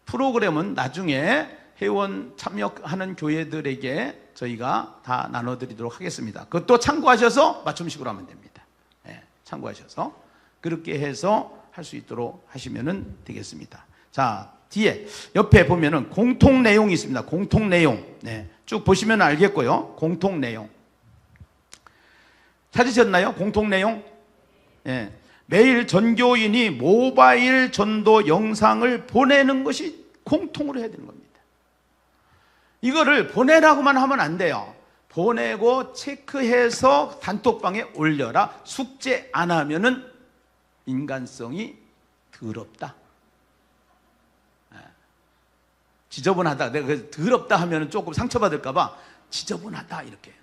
프로그램은 나중에 회원 참여하는 교회들에게 저희가 다 나눠드리도록 하겠습니다. 그것도 참고하셔서 맞춤식으로 하면 됩니다. 참고하셔서 그렇게 해서 할 수 있도록 하시면 되겠습니다. 자, 뒤에 옆에 보면은 공통 내용이 있습니다. 공통 내용. 쭉 보시면 알겠고요. 공통 내용. 찾으셨나요? 공통 내용? 매일 전교인이 모바일 전도 영상을 보내는 것이 공통으로 해야 되는 겁니다. 이거를 보내라고만 하면 안 돼요. 보내고 체크해서 단톡방에 올려라. 숙제 안 하면은 인간성이 더럽다. 지저분하다. 내가 그래서 더럽다 하면은 조금 상처받을까봐 지저분하다 이렇게 해요.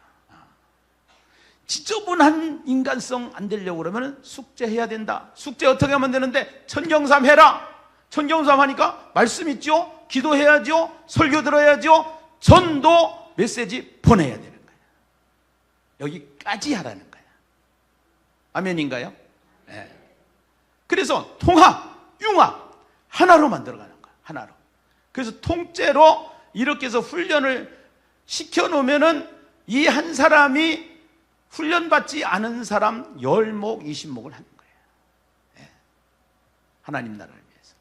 지저분한 인간성 안 되려고 그러면 숙제해야 된다. 숙제 어떻게 하면 되는데? 천경삼 해라. 천경삼 하니까 말씀 있죠? 기도해야죠? 설교 들어야죠? 전도 메시지 보내야 되는 거예요. 여기까지 하라는 거예요. 아멘인가요? 네. 그래서 통합, 융합 하나로 만들어가는 거예요. 하나로. 그래서 통째로 이렇게 해서 훈련을 시켜놓으면은 이 한 사람이 훈련받지 않은 사람 10목, 20목을 하는 거예요. 네. 하나님 나라를 위해서.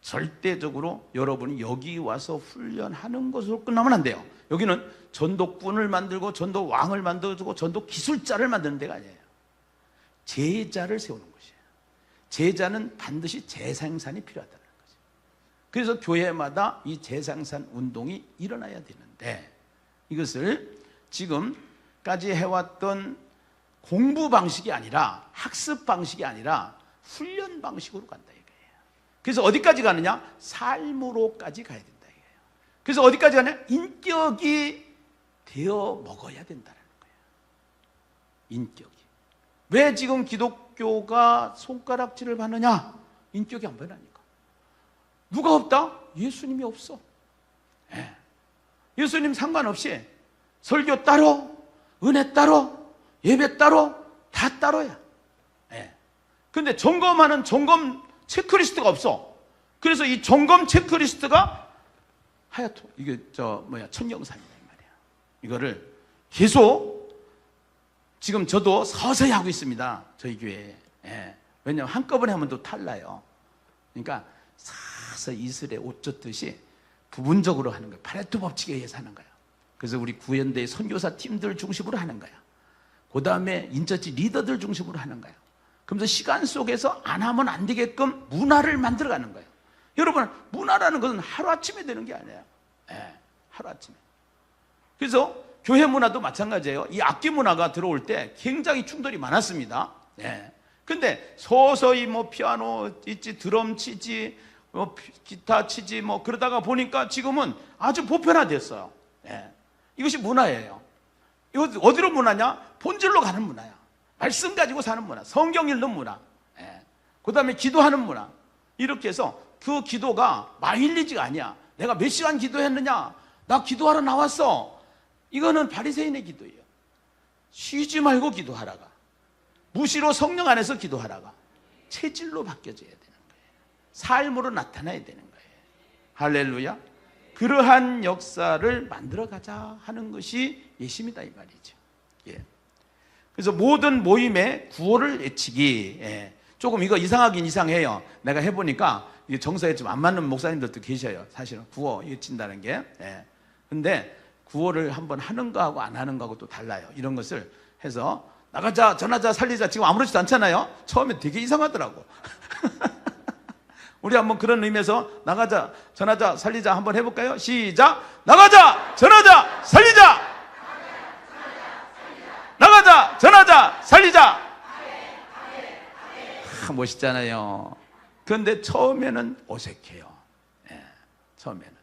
절대적으로 여러분이 여기 와서 훈련하는 것으로 끝나면 안 돼요. 여기는 전도꾼을 만들고 전도 왕을 만들어주고 전도 기술자를 만드는 데가 아니에요. 제자를 세우는 것이에요. 제자는 반드시 재생산이 필요하다는 거죠. 그래서 교회마다 이 재생산 운동이 일어나야 되는데 이것을 지금까지 해왔던 공부 방식이 아니라 학습 방식이 아니라 훈련 방식으로 간다 이거예요. 그래서 어디까지 가느냐? 삶으로까지 가야 된다 이거예요. 그래서 어디까지 가냐? 인격이 되어 먹어야 된다는 거예요. 인격이. 왜 지금 기독교가 손가락질을 받느냐? 인격이 안 변하니까. 누가 없다? 예수님이 없어. 예. 예수님 상관없이 설교 따로, 은혜 따로, 예배 따로, 다 따로야. 예. 근데 점검하는 점검 체크리스트가 없어. 그래서 이 점검 체크리스트가 하얗토. 이게 천경산이다 이 말이야. 이거를 계속 지금 저도 서서히 하고 있습니다. 저희 교회에. 예. 왜냐하면 한꺼번에 하면 또 탈나요. 그러니까 서서히 이슬에 옷 젖듯이 부분적으로 하는 거예요. 파레토 법칙에 의해서 하는 거예요. 그래서 우리 구현대의 선교사 팀들 중심으로 하는 거야. 그 다음에 인처치 리더들 중심으로 하는 거야. 그러면서 시간 속에서 안 하면 안 되게끔 문화를 만들어가는 거예요. 여러분, 문화라는 것은 하루아침에 되는 게 아니에요. 예, 하루아침에. 그래서 교회 문화도 마찬가지예요. 이 악기 문화가 들어올 때 굉장히 충돌이 많았습니다. 예. 근데 서서히 뭐 피아노 있지, 드럼 치지, 뭐 기타 치지, 뭐 그러다가 보니까 지금은 아주 보편화됐어요. 예. 이것이 문화예요. 이거 어디로 문화냐? 본질로 가는 문화야. 말씀 가지고 사는 문화, 성경 읽는 문화, 예. 그 다음에 기도하는 문화. 이렇게 해서 그 기도가 마일리지가 아니야. 내가 몇 시간 기도했느냐? 나 기도하러 나왔어. 이거는 바리새인의 기도예요. 쉬지 말고 기도하라가. 무시로 성령 안에서 기도하라가. 체질로 바뀌어져야 되는 거예요. 삶으로 나타나야 되는 거예요. 할렐루야. 그러한 역사를 만들어가자 하는 것이 예심이다 이 말이죠. 예. 그래서 모든 모임에 구호를 외치기. 예. 조금 이거 이상하긴 이상해요. 내가 해보니까 이게 정서에 좀 안 맞는 목사님들도 계셔요. 사실은 구호 외친다는 게. 예. 근데 구호를 한번 하는 거하고 안 하는 거하고 또 달라요. 이런 것을 해서 나가자, 전하자, 살리자 지금 아무렇지도 않잖아요. 처음에 되게 이상하더라고. 우리 한번 그런 의미에서 나가자, 전하자, 살리자 한번 해볼까요? 시작! 나가자, 전하자, 살리자! 나가자, 전하자, 살리자! 멋있잖아요. 그런데 처음에는 어색해요. 예, 처음에는.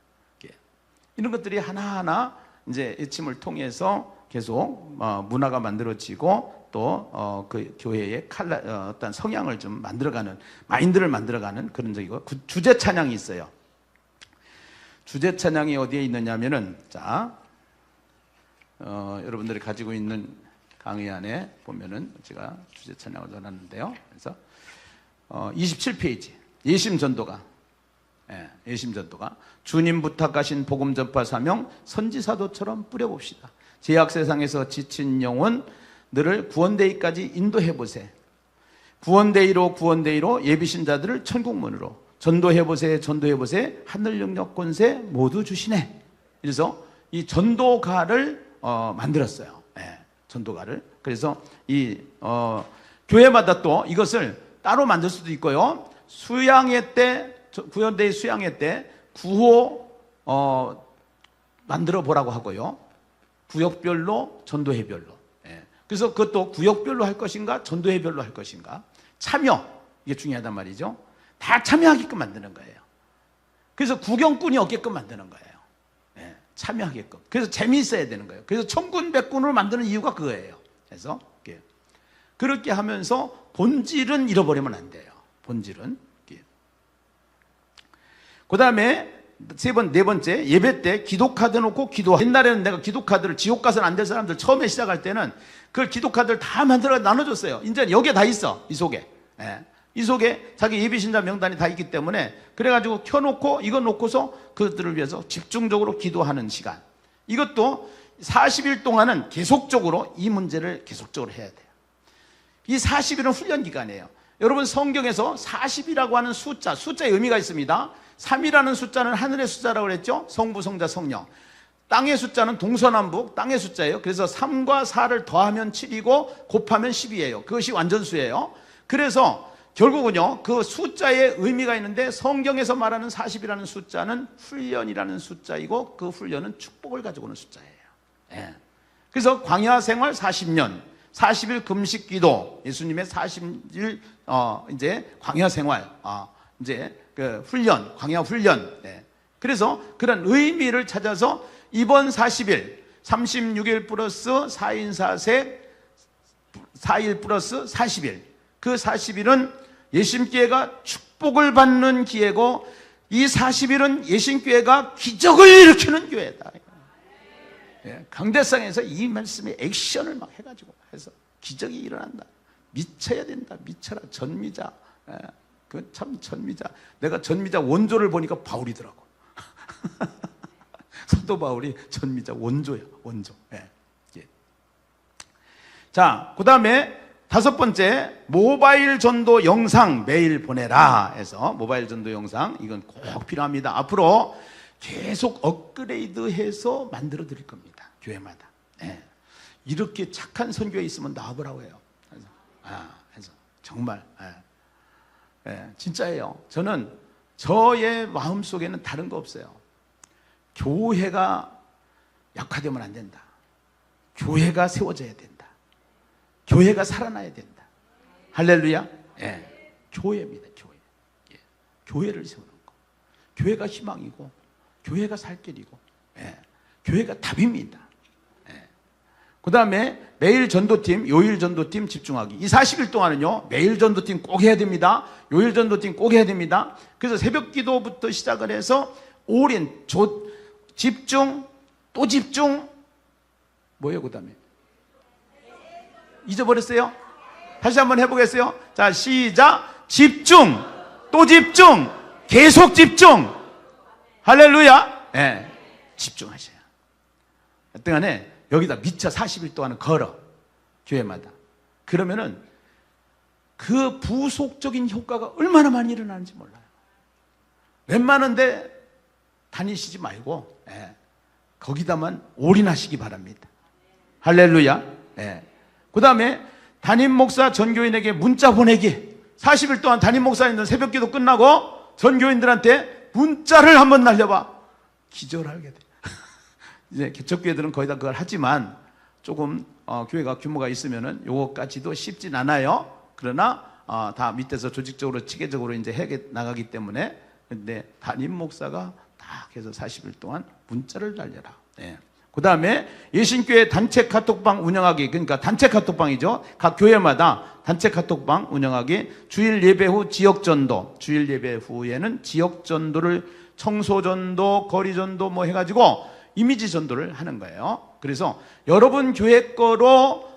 이런 것들이 하나하나 이제 외침을 통해서 계속 문화가 만들어지고 또 그 교회의 어떤 성향을 좀 만들어가는, 마인드를 만들어가는 그런 적이고, 주제 찬양이 있어요. 주제 찬양이 어디에 있느냐면은, 자, 여러분들이 가지고 있는 강의 안에 보면은 제가 주제 찬양을 넣어놨는데요. 그래서 27페이지 예심 전도가, 예, 예심 전도가 주님 부탁하신 복음 전파 사명 선지사도처럼 뿌려봅시다. 죄악 세상에서 지친 영혼들을 구원대의까지 인도해보세. 구원대의로 예비신자들을 천국문으로 전도해보세. 하늘 영역 권세 모두 주시네. 그래서 이 전도가를 만들었어요. 예, 전도가를. 그래서 이 교회마다 또 이것을 따로 만들 수도 있고요. 수양회 때, 구원대의 수양회 때 구호 만들어 보라고 하고요. 구역별로, 전도회별로. 예. 그래서 그것도 구역별로 할 것인가, 전도회별로 할 것인가. 참여, 이게 중요하단 말이죠. 다 참여하게끔 만드는 거예요. 그래서 구경꾼이 없게끔 만드는 거예요. 예. 참여하게끔. 그래서 재미있어야 되는 거예요. 그래서 천군 백군으로 만드는 이유가 그거예요. 그래서 그렇게 하면서 본질은 잃어버리면 안 돼요. 본질은. 그 다음에 네 번째, 예배 때 기도카드 놓고 기도. 옛날에는 내가 기도카드를, 지옥 가서는 안 될 사람들 처음에 시작할 때는 그걸 기도카드를 다 만들어 나눠줬어요. 이제 여기에 다 있어. 이 속에. 예. 이 속에 자기 예비신자 명단이 다 있기 때문에 그래가지고 켜놓고 이거 놓고서 그들을 위해서 집중적으로 기도하는 시간. 이것도 40일 동안은 계속적으로 이 문제를 계속적으로 해야 돼요. 이 40일은 훈련 기간이에요. 여러분 성경에서 40이라고 하는 숫자의 의미가 있습니다. 3이라는 숫자는 하늘의 숫자라고 그랬죠. 성부, 성자, 성령. 땅의 숫자는 동서남북 땅의 숫자예요. 그래서 3과 4를 더하면 7이고 곱하면 10이에요. 그것이 완전수예요. 그래서 결국은요, 그 숫자의 의미가 있는데 성경에서 말하는 40이라는 숫자는 훈련이라는 숫자이고 그 훈련은 축복을 가지고 오는 숫자예요. 예. 그래서 광야 생활 40년, 40일 금식 기도, 예수님의 40일 이제 광야 생활, 이제 그 훈련, 광야 훈련. 예. 그래서 그런 의미를 찾아서 이번 40일, 36일 플러스 4인 4색, 4일 플러스 40일. 그 40일은 예심교회가 축복을 받는 기회고 이 40일은 예심교회가 기적을 일으키는 교회다. 예, 강대상에서 이 말씀에 액션을 막 해가지고 해서 기적이 일어난다. 미쳐야 된다. 미쳐라. 전미자. 예, 그 참 전미자. 내가 전미자 원조를 보니까 바울이더라고. 사도 바울이 전미자 원조야. 원조. 예. 예. 자, 그 다음에 5번째, 모바일 전도 영상 매일 보내라 해서 모바일 전도 영상 이건 꼭 필요합니다. 앞으로 계속 업그레이드해서 만들어 드릴 겁니다. 교회마다. 네. 이렇게 착한 선교에 있으면 나와보라고 해요. 그래서 정말 진짜예요. 저는 저의 마음속에는 다른 거 없어요. 교회가 약화되면 안 된다. 교회가 세워져야 된다. 교회가 살아나야 된다. 할렐루야. 예. 교회입니다. 교회. 예. 교회를 세우는 거. 교회가 희망이고 교회가 살 길이고 예. 교회가 답입니다. 예. 그 다음에 매일 전도팀, 요일 전도팀 집중하기. 이 40일 동안은요, 매일 전도팀 꼭 해야 됩니다. 요일 전도팀 꼭 해야 됩니다. 그래서 새벽 기도부터 시작을 해서 올인, 집중, 또 집중, 뭐예요, 그 다음에? 잊어버렸어요? 다시 한번 해보겠어요? 자, 시작. 집중, 또 집중, 계속 집중. 할렐루야. 예, 집중하셔요. 하여튼간에 여기다 미처 40일 동안은 걸어. 교회마다. 그러면은 그 부속적인 효과가 얼마나 많이 일어나는지 몰라요. 웬만한데 다니시지 말고 거기다만 올인하시기 바랍니다. 할렐루야. 그 다음에 담임 목사 전교인에게 문자 보내기. 40일 동안 담임 목사님들 새벽기도 끝나고 전교인들한테 문자를 한번 날려봐. 기절하게 돼. 이제 개척교회들은 거의 다 그걸 하지만 조금 교회가 규모가 있으면은 요거까지도 쉽진 않아요. 그러나 다 밑에서 조직적으로 체계적으로 이제 해 나가기 때문에 근데 담임 목사가 딱 해서 40일 동안 문자를 날려라. 그 다음에 예신교회 단체 카톡방 운영하기. 그러니까 단체 카톡방이죠. 각 교회마다 단체 카톡방 운영하기. 주일 예배 후 지역전도. 주일 예배 후에는 지역전도를 청소전도, 거리전도 뭐 해가지고 이미지 전도를 하는 거예요. 그래서 여러분 교회 거로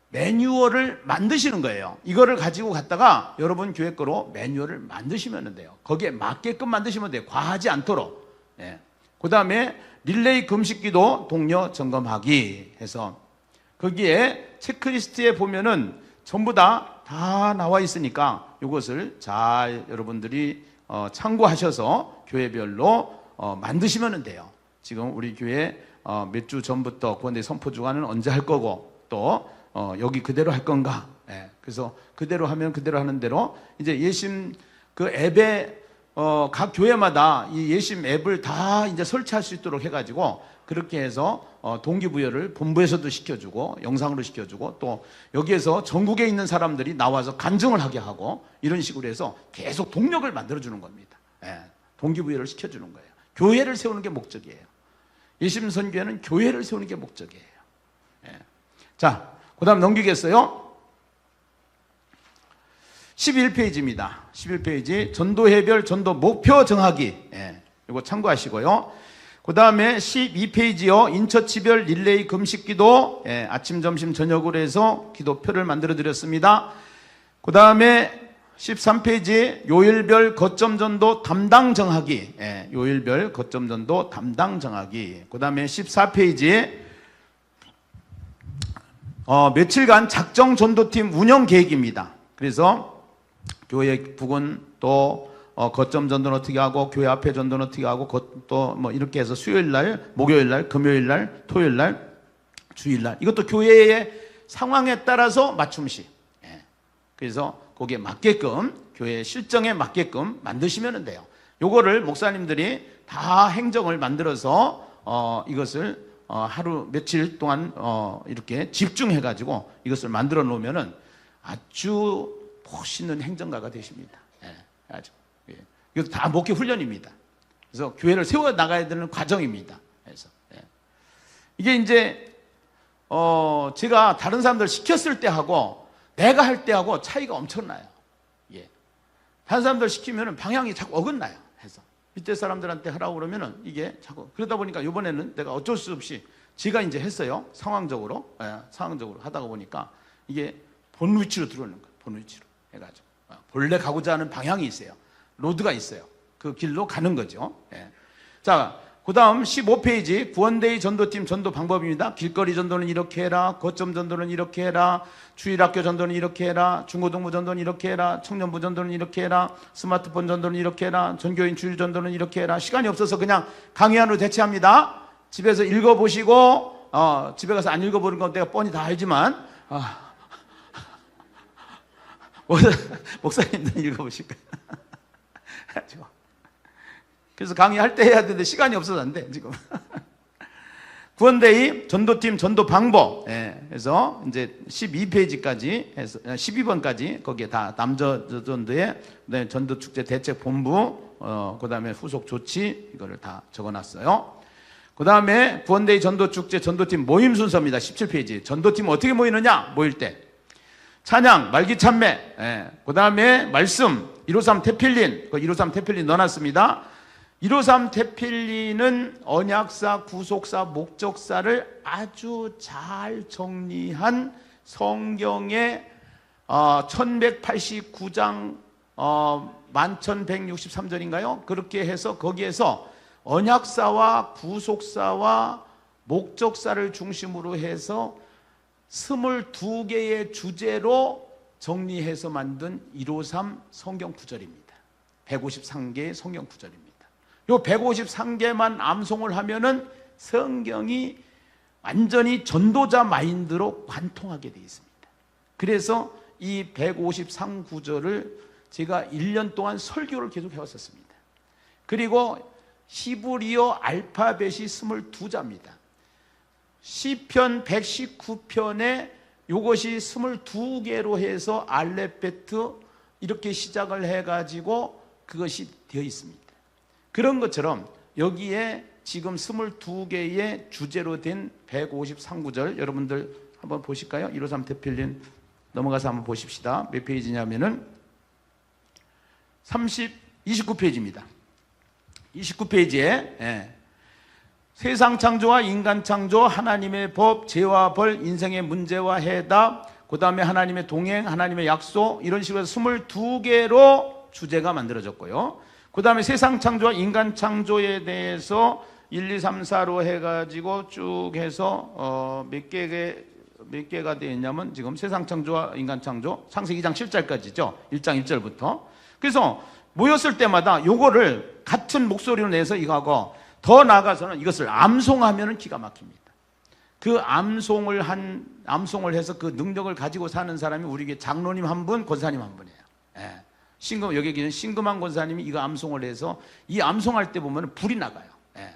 매뉴얼을 만드시는 거예요. 이거를 가지고 갔다가 여러분 교회 거로 매뉴얼을 만드시면 돼요. 거기에 맞게끔 만드시면 돼요. 과하지 않도록. 그 다음에 릴레이 금식기도 동료 점검하기 해서 거기에 체크리스트에 보면은 전부 다 나와 있으니까 이것을 잘 여러분들이 참고하셔서 교회별로 만드시면 돼요. 지금 우리 교회 몇 주 전부터 구원대 선포 주간은 언제 할 거고 또 여기 그대로 할 건가. 그래서 그대로 하면 그대로 하는 대로 이제 예심 그 앱에 각 교회마다 이 예심 앱을 다 이제 설치할 수 있도록 해가지고 그렇게 해서 동기부여를 본부에서도 시켜주고 영상으로 시켜주고 또 여기에서 전국에 있는 사람들이 나와서 간증을 하게 하고 이런 식으로 해서 계속 동력을 만들어주는 겁니다. 예, 동기부여를 시켜주는 거예요. 교회를 세우는 게 목적이에요. 예심선교회는 교회를 세우는 게 목적이에요. 예. 자, 그 다음 넘기겠어요? 11페이지입니다. 11페이지 전도해별 전도 목표 정하기. 예, 이거 참고하시고요. 그 다음에 12페이지요. 인처치별 릴레이 금식기도. 예, 아침 점심 저녁으로 해서 기도표를 만들어 드렸습니다. 그 다음에 13페이지 요일별 거점 전도 담당 정하기. 예, 요일별 거점 전도 담당 정하기. 그 다음에 14페이지 며칠간 작정 전도팀 운영 계획입니다. 그래서 교회 부근 또 거점 전도는 어떻게 하고 교회 앞에 전도는 어떻게 하고 또 뭐 이렇게 해서 수요일 날, 목요일 날, 금요일 날, 토요일 날, 주일 날 이것도 교회의 상황에 따라서 맞춤식. 예. 그래서 거기에 맞게끔 교회 실정에 맞게끔 만드시면 돼요. 요거를 목사님들이 다 행정을 만들어서 이것을 하루 며칠 동안 이렇게 집중해 가지고 이것을 만들어 놓으면은 아주 멋있는 행정가가 되십니다. 예, 아주. 예. 이것도 다 목회 훈련입니다. 그래서 교회를 세워 나가야 되는 과정입니다. 그래서 예. 이게 이제 제가 다른 사람들 시켰을 때 하고 내가 할 때 하고 차이가 엄청나요. 예. 다른 사람들 시키면은 방향이 자꾸 어긋나요. 해서 밑에 사람들한테 하라고 그러면은 이게 자꾸 그러다 보니까 이번에는 내가 어쩔 수 없이 제가 이제 했어요. 상황적으로 상황적으로 하다가 보니까 이게 본 위치로 들어오는 거예요. 본 위치로 해가지고 본래 가고자 하는 방향이 있어요. 로드가 있어요. 그 길로 가는 거죠. 예. 자, 그 다음 15페이지 구원데이 전도팀 전도 방법입니다. 길거리 전도는 이렇게 해라. 거점 전도는 이렇게 해라. 주일학교 전도는 이렇게 해라. 중고등부 전도는 이렇게 해라. 청년부 전도는 이렇게 해라. 스마트폰 전도는 이렇게 해라. 전교인 주일 전도는 이렇게 해라. 시간이 없어서 그냥 강의안으로 대체합니다. 집에서 읽어보시고 집에 가서 안 읽어보는 건 내가 뻔히 다 알지만 목사님들 읽어보실까요? 그래서 강의할 때 해야 되는데 시간이 없어서 안 돼, 지금. 구원데이 전도팀 전도 방법. 예, 그래서 이제 12페이지까지 해서 12번까지 거기에 다 남저전도의 전도축제 대책본부, 그 다음에 후속 조치 이거를 다 적어놨어요. 그 다음에 구원데이 전도축제 전도팀 모임 순서입니다. 17페이지. 전도팀 어떻게 모이느냐? 모일 때. 찬양, 말기찬매, 예. 그 다음에 말씀, 153 테필린, 153 테필린 넣어놨습니다. 153 테필린은 언약사, 구속사, 목적사를 아주 잘 정리한 성경의 1189장 1163절인가요? 그렇게 해서 거기에서 언약사와 구속사와 목적사를 중심으로 해서 22개의 주제로 정리해서 만든 153 성경 구절입니다. 153개의 성경 구절입니다. 요 153개만 암송을 하면은 성경이 완전히 전도자 마인드로 관통하게 되어 있습니다. 그래서 이 153구절을 제가 1년 동안 설교를 계속 해왔었습니다. 그리고 히브리어 알파벳이 22자입니다. 시편 119편에 이것이 22개로 해서 알레베트 이렇게 시작을 해가지고 그것이 되어 있습니다. 그런 것처럼 여기에 지금 22개의 주제로 된 153구절 여러분들 한번 보실까요? 153 테필린 넘어가서 한번 보십시다. 몇 페이지냐면은 29페이지입니다. 29페이지에 세상 창조와 인간 창조, 하나님의 법, 죄와 벌, 인생의 문제와 해답, 그 다음에 하나님의 동행, 하나님의 약속 이런 식으로 해서 22개로 주제가 만들어졌고요. 그 다음에 세상 창조와 인간 창조에 대해서 1, 2, 3, 4로 해가지고 쭉 해서 몇 개가 되어 있냐면 지금 세상 창조와 인간 창조 창세기 2장 7절까지죠. 1장 1절부터. 그래서 모였을 때마다 요거를 같은 목소리로 내서 이거하고 더 나아가서는 이것을 암송하면 기가 막힙니다. 그 암송을 해서 그 능력을 가지고 사는 사람이 우리 장로님 한 분, 권사님 한 분이에요. 예. 여기 계신 신금한 권사님이 이거 암송을 해서 이 암송할 때 보면 불이 나가요. 예.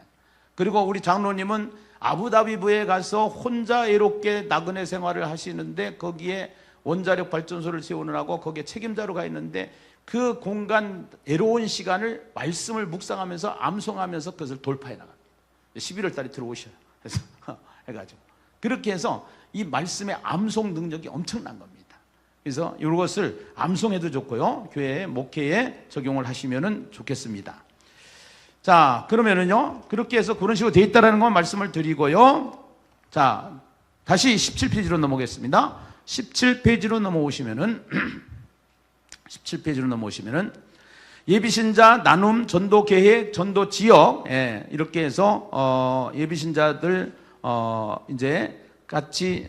그리고 우리 장로님은 아부다비부에 가서 혼자 애롭게 나그네 생활을 하시는데 거기에 원자력 발전소를 세우느라고 거기에 책임자로 가 있는데 그 공간 애로운 시간을 말씀을 묵상하면서 암송하면서 그것을 돌파해 나갑니다. 11월 달에 들어오셔요. 그래서 해가지고 그렇게 해서 이 말씀의 암송 능력이 엄청난 겁니다. 그래서 이것을 암송해도 좋고요, 교회 목회에 적용을 하시면은 좋겠습니다. 자, 그러면은요, 그렇게 해서 그런 식으로 돼 있다라는 건 말씀을 드리고요. 자, 다시 17페이지로 넘어오겠습니다. 17페이지로 넘어오시면은 17페이지로 넘어오시면은 예비신자 나눔, 전도 계획, 전도 지역, 예, 이렇게 해서 예비신자들 이제 같이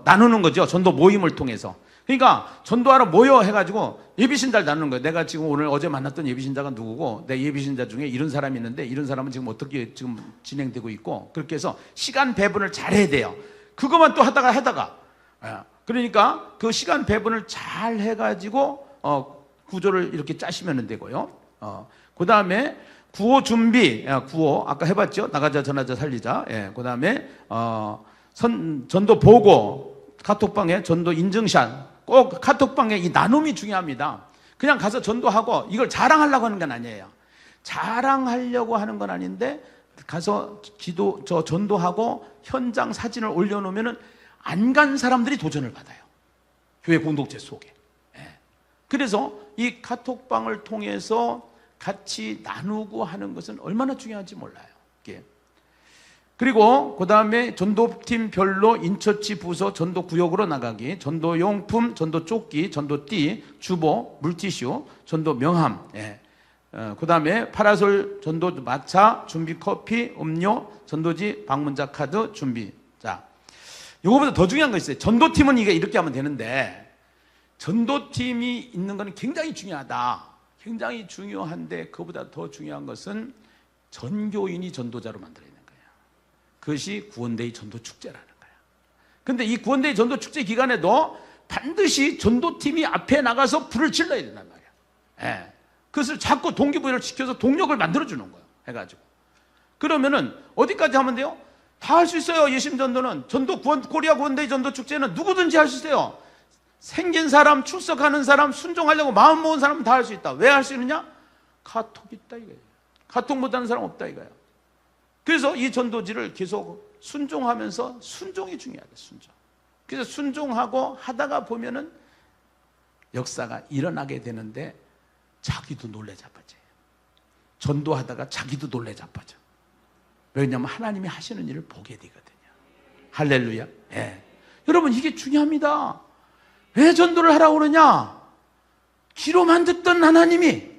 나누는 거죠. 전도 모임을 통해서. 그러니까 전도하러 모여 해가지고 예비신자를 나누는 거예요. 내가 지금 오늘 어제 만났던 예비신자가 누구고, 내 예비신자 중에 이런 사람이 있는데 이런 사람은 지금 어떻게 지금 진행되고 있고, 그렇게 해서 시간 배분을 잘 해야 돼요. 그것만 또 하다가 그러니까 그 시간 배분을 잘 해가지고 구조를 이렇게 짜시면 되고요. 그 다음에 구호 준비, 구호 아까 해봤죠. 나가자 전하자 살리자. 예, 그 다음에 전도 보고, 카톡방에 전도 인증샷, 꼭 카톡방에 이 나눔이 중요합니다. 그냥 가서 전도하고 이걸 자랑하려고 하는 건 아니에요. 자랑하려고 하는 건 아닌데 가서 전도하고 현장 사진을 올려놓으면 안 간 사람들이 도전을 받아요. 교회 공동체 속에. 예. 그래서 이 카톡방을 통해서 같이 나누고 하는 것은 얼마나 중요한지 몰라요. 이게. 그리고 그 다음에 전도팀별로 인처치 부서 전도 구역으로 나가기, 전도용품, 전도조끼, 전도띠, 주보, 물티슈, 전도 명함, 예. 그 다음에 파라솔, 전도 마차, 준비 커피, 음료, 전도지 방문자 카드 준비. 자, 이거보다 더 중요한 거 있어요. 전도팀은 이렇게 하면 되는데, 전도팀이 있는 것은 굉장히 중요하다. 굉장히 중요한데 그보다 더 중요한 것은 전교인이 전도자로 만들어야 되는 거예요. 그것이 구원데이 전도축제라는 거예요. 근데 이 구원데이 전도축제 기간에도 반드시 전도팀이 앞에 나가서 불을 질러야 된단 말이에요. 예. 그것을 자꾸 동기부여를 시켜서 동력을 만들어주는 거예요. 해가지고. 그러면은 어디까지 하면 돼요? 다 할 수 있어요. 예심전도는. 코리아 구원데이 전도축제는 누구든지 할 수 있어요. 생긴 사람, 출석하는 사람, 순종하려고 마음 먹은 사람은 다 할 수 있다. 왜 할 수 있느냐? 카톡 있다 이거예요. 카톡 못하는 사람 없다 이거예요. 그래서 이 전도지를 계속 순종하면서, 순종이 중요하다. 순종. 그래서 순종하고 하다가 보면은 역사가 일어나게 되는데 자기도 놀래 자빠져요. 전도하다가 자기도 놀래 자빠져. 왜냐하면 하나님이 하시는 일을 보게 되거든요. 할렐루야. 예. 여러분, 이게 중요합니다. 왜 전도를 하라고 그러냐? 귀로만 듣던 하나님이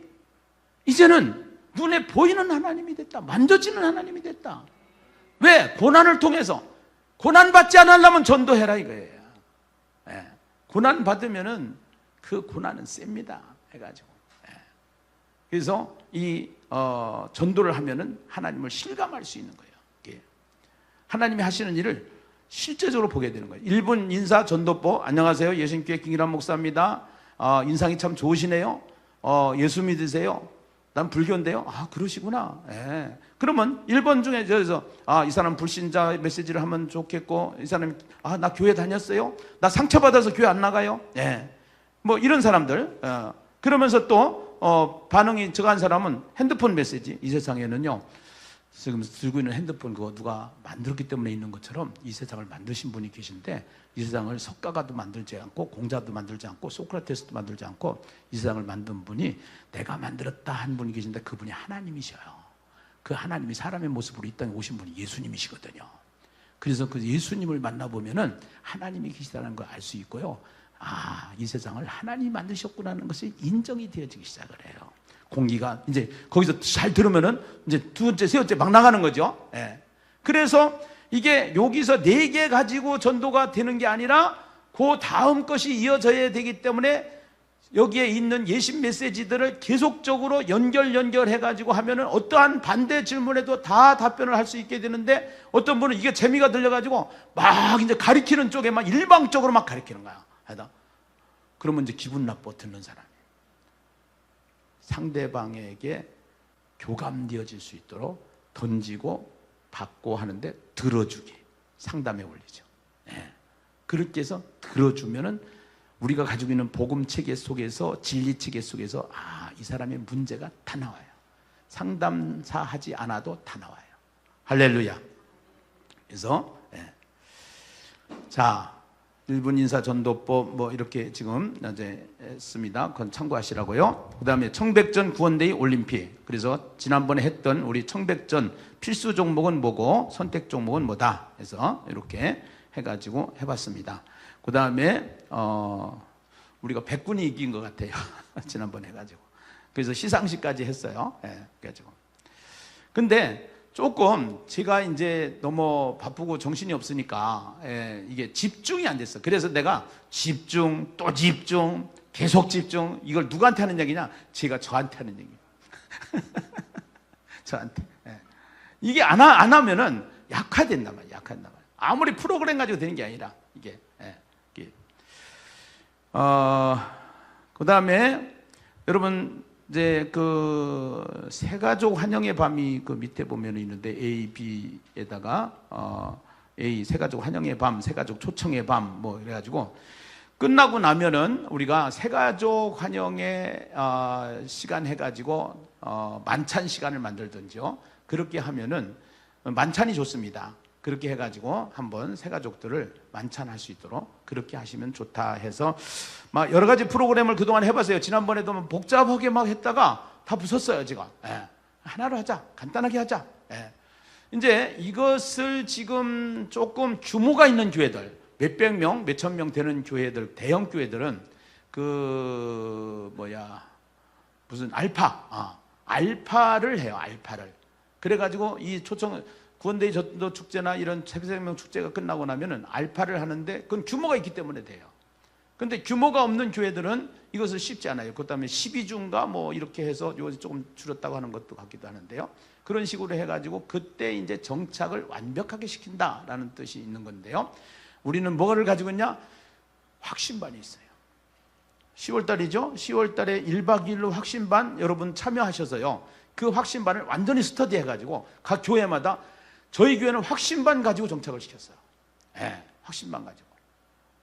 이제는 눈에 보이는 하나님이 됐다. 만져지는 하나님이 됐다. 왜? 고난을 통해서. 고난받지 않으려면 전도해라 이거예요. 예. 고난 받으면은 그 고난은 셉니다. 해가지고. 예. 그래서 이 전도를 하면은 하나님을 실감할 수 있는 거예요. 예. 하나님이 하시는 일을 실제적으로 보게 되는 거예요. 1분 인사 전도법. 안녕하세요. 예수님교회 김기란 목사입니다. 인상이 참 좋으시네요. 예수 믿으세요? 난 불교인데요. 아, 그러시구나. 예. 그러면 1번 중에 저기서 이 사람 불신자 메시지를 하면 좋겠고, 이 사람이 나 교회 다녔어요? 나 상처받아서 교회 안 나가요? 예. 뭐 이런 사람들. 그러면서 또 반응이 적은 사람은 핸드폰 메시지. 이 세상에는요, 지금 들고 있는 핸드폰 그거 누가 만들었기 때문에 있는 것처럼 이 세상을 만드신 분이 계신데, 이 세상을 석가가도 만들지 않고 공자도 만들지 않고 소크라테스도 만들지 않고 이 세상을 만든 분이 내가 만들었다 한 분이 계신데 그분이 하나님이셔요. 그 하나님이 사람의 모습으로 이 땅에 오신 분이 예수님이시거든요. 그래서 그 예수님을 만나보면은 하나님이 계시다는 걸 알 수 있고요. 이 세상을 하나님이 만드셨구나는 것이 인정이 되어지기 시작을 해요. 공기가 이제 거기서 잘 들으면은 이제 두 번째, 세 번째 막 나가는 거죠. 예. 그래서 이게 여기서 4개 가지고 전도가 되는 게 아니라 그 다음 것이 이어져야 되기 때문에 여기에 있는 예심 메시지들을 계속적으로 연결해 가지고 하면은 어떠한 반대 질문에도 다 답변을 할 수 있게 되는데, 어떤 분은 이게 재미가 들려 가지고 막 이제 가리키는 쪽에 막 일방적으로 막 가리키는 거야. 하다. 그러면 이제 기분 나빠 듣는 사람이. 상대방에게 교감되어질 수 있도록 던지고 받고 하는데 들어주기, 상담에 올리죠. 예. 그렇게 해서 들어주면은 우리가 가지고 있는 복음 체계 속에서, 진리 체계 속에서 이 사람의 문제가 다 나와요. 상담사 하지 않아도 다 나와요. 할렐루야. 그래서 자, 1분 인사 전도법 뭐 이렇게 지금 이제 했습니다. 그건 참고하시라고요. 그 다음에 청백전 구원데이 올림픽. 그래서 지난번에 했던 우리 청백전 필수 종목은 뭐고 선택 종목은 뭐다 해서 이렇게 해가지고 해봤습니다. 그 다음에 우리가 백군이 이긴 것 같아요. 지난번에 해가지고. 그래서 시상식까지 했어요. 그래가지고. 근데 조금 제가 이제 너무 바쁘고 정신이 없으니까 이게 집중이 안 됐어. 그래서 내가 집중, 또 집중, 계속 집중. 이걸 누구한테 하는 얘기냐? 제가 저한테 하는 얘기예요. 저한테. 이게 안 하면은 약화된단 말이야. 약화된단 말이야. 아무리 프로그램 가지고 되는 게 아니라 이게. 그 다음에 여러분 이제 그 새가족 환영의 밤이 그 밑에 보면 있는데 A, B에다가 A 새가족 환영의 밤, 새가족 초청의 밤 뭐 이래가지고 끝나고 나면은 우리가 새가족 환영의 시간 해가지고 만찬 시간을 만들든지요. 그렇게 하면은 만찬이 좋습니다. 그렇게 해가지고 한번 새가족들을 만찬할 수 있도록 그렇게 하시면 좋다 해서 막 여러 가지 프로그램을 그동안 해봤어요. 지난번에도 복잡하게 막 했다가 다 부쉈어요, 제가. 하나로 하자. 간단하게 하자. 이제 이것을 지금 조금 규모가 있는 교회들, 몇백 명, 몇천 명 되는 교회들, 대형 교회들은 무슨 알파를 해요, 알파를. 그래가지고 이 구원데이 전도 축제나 이런 새생명 축제가 끝나고 나면은 알파를 하는데 그건 규모가 있기 때문에 돼요. 근데 규모가 없는 교회들은 이것을 쉽지 않아요. 그 다음에 12주인가 뭐 이렇게 해서 요새 조금 줄였다고 하는 것도 같기도 하는데요. 그런 식으로 해가지고 그때 이제 정착을 완벽하게 시킨다라는 뜻이 있는 건데요. 우리는 뭐를 가지고 있냐? 확신반이 있어요. 10월달이죠. 10월달에 1박 2일로 확신반 여러분 참여하셔서요. 그 확신반을 완전히 스터디 해가지고 각 교회마다 저희 교회는 확신반 가지고 정착을 시켰어요. 확신반 가지고.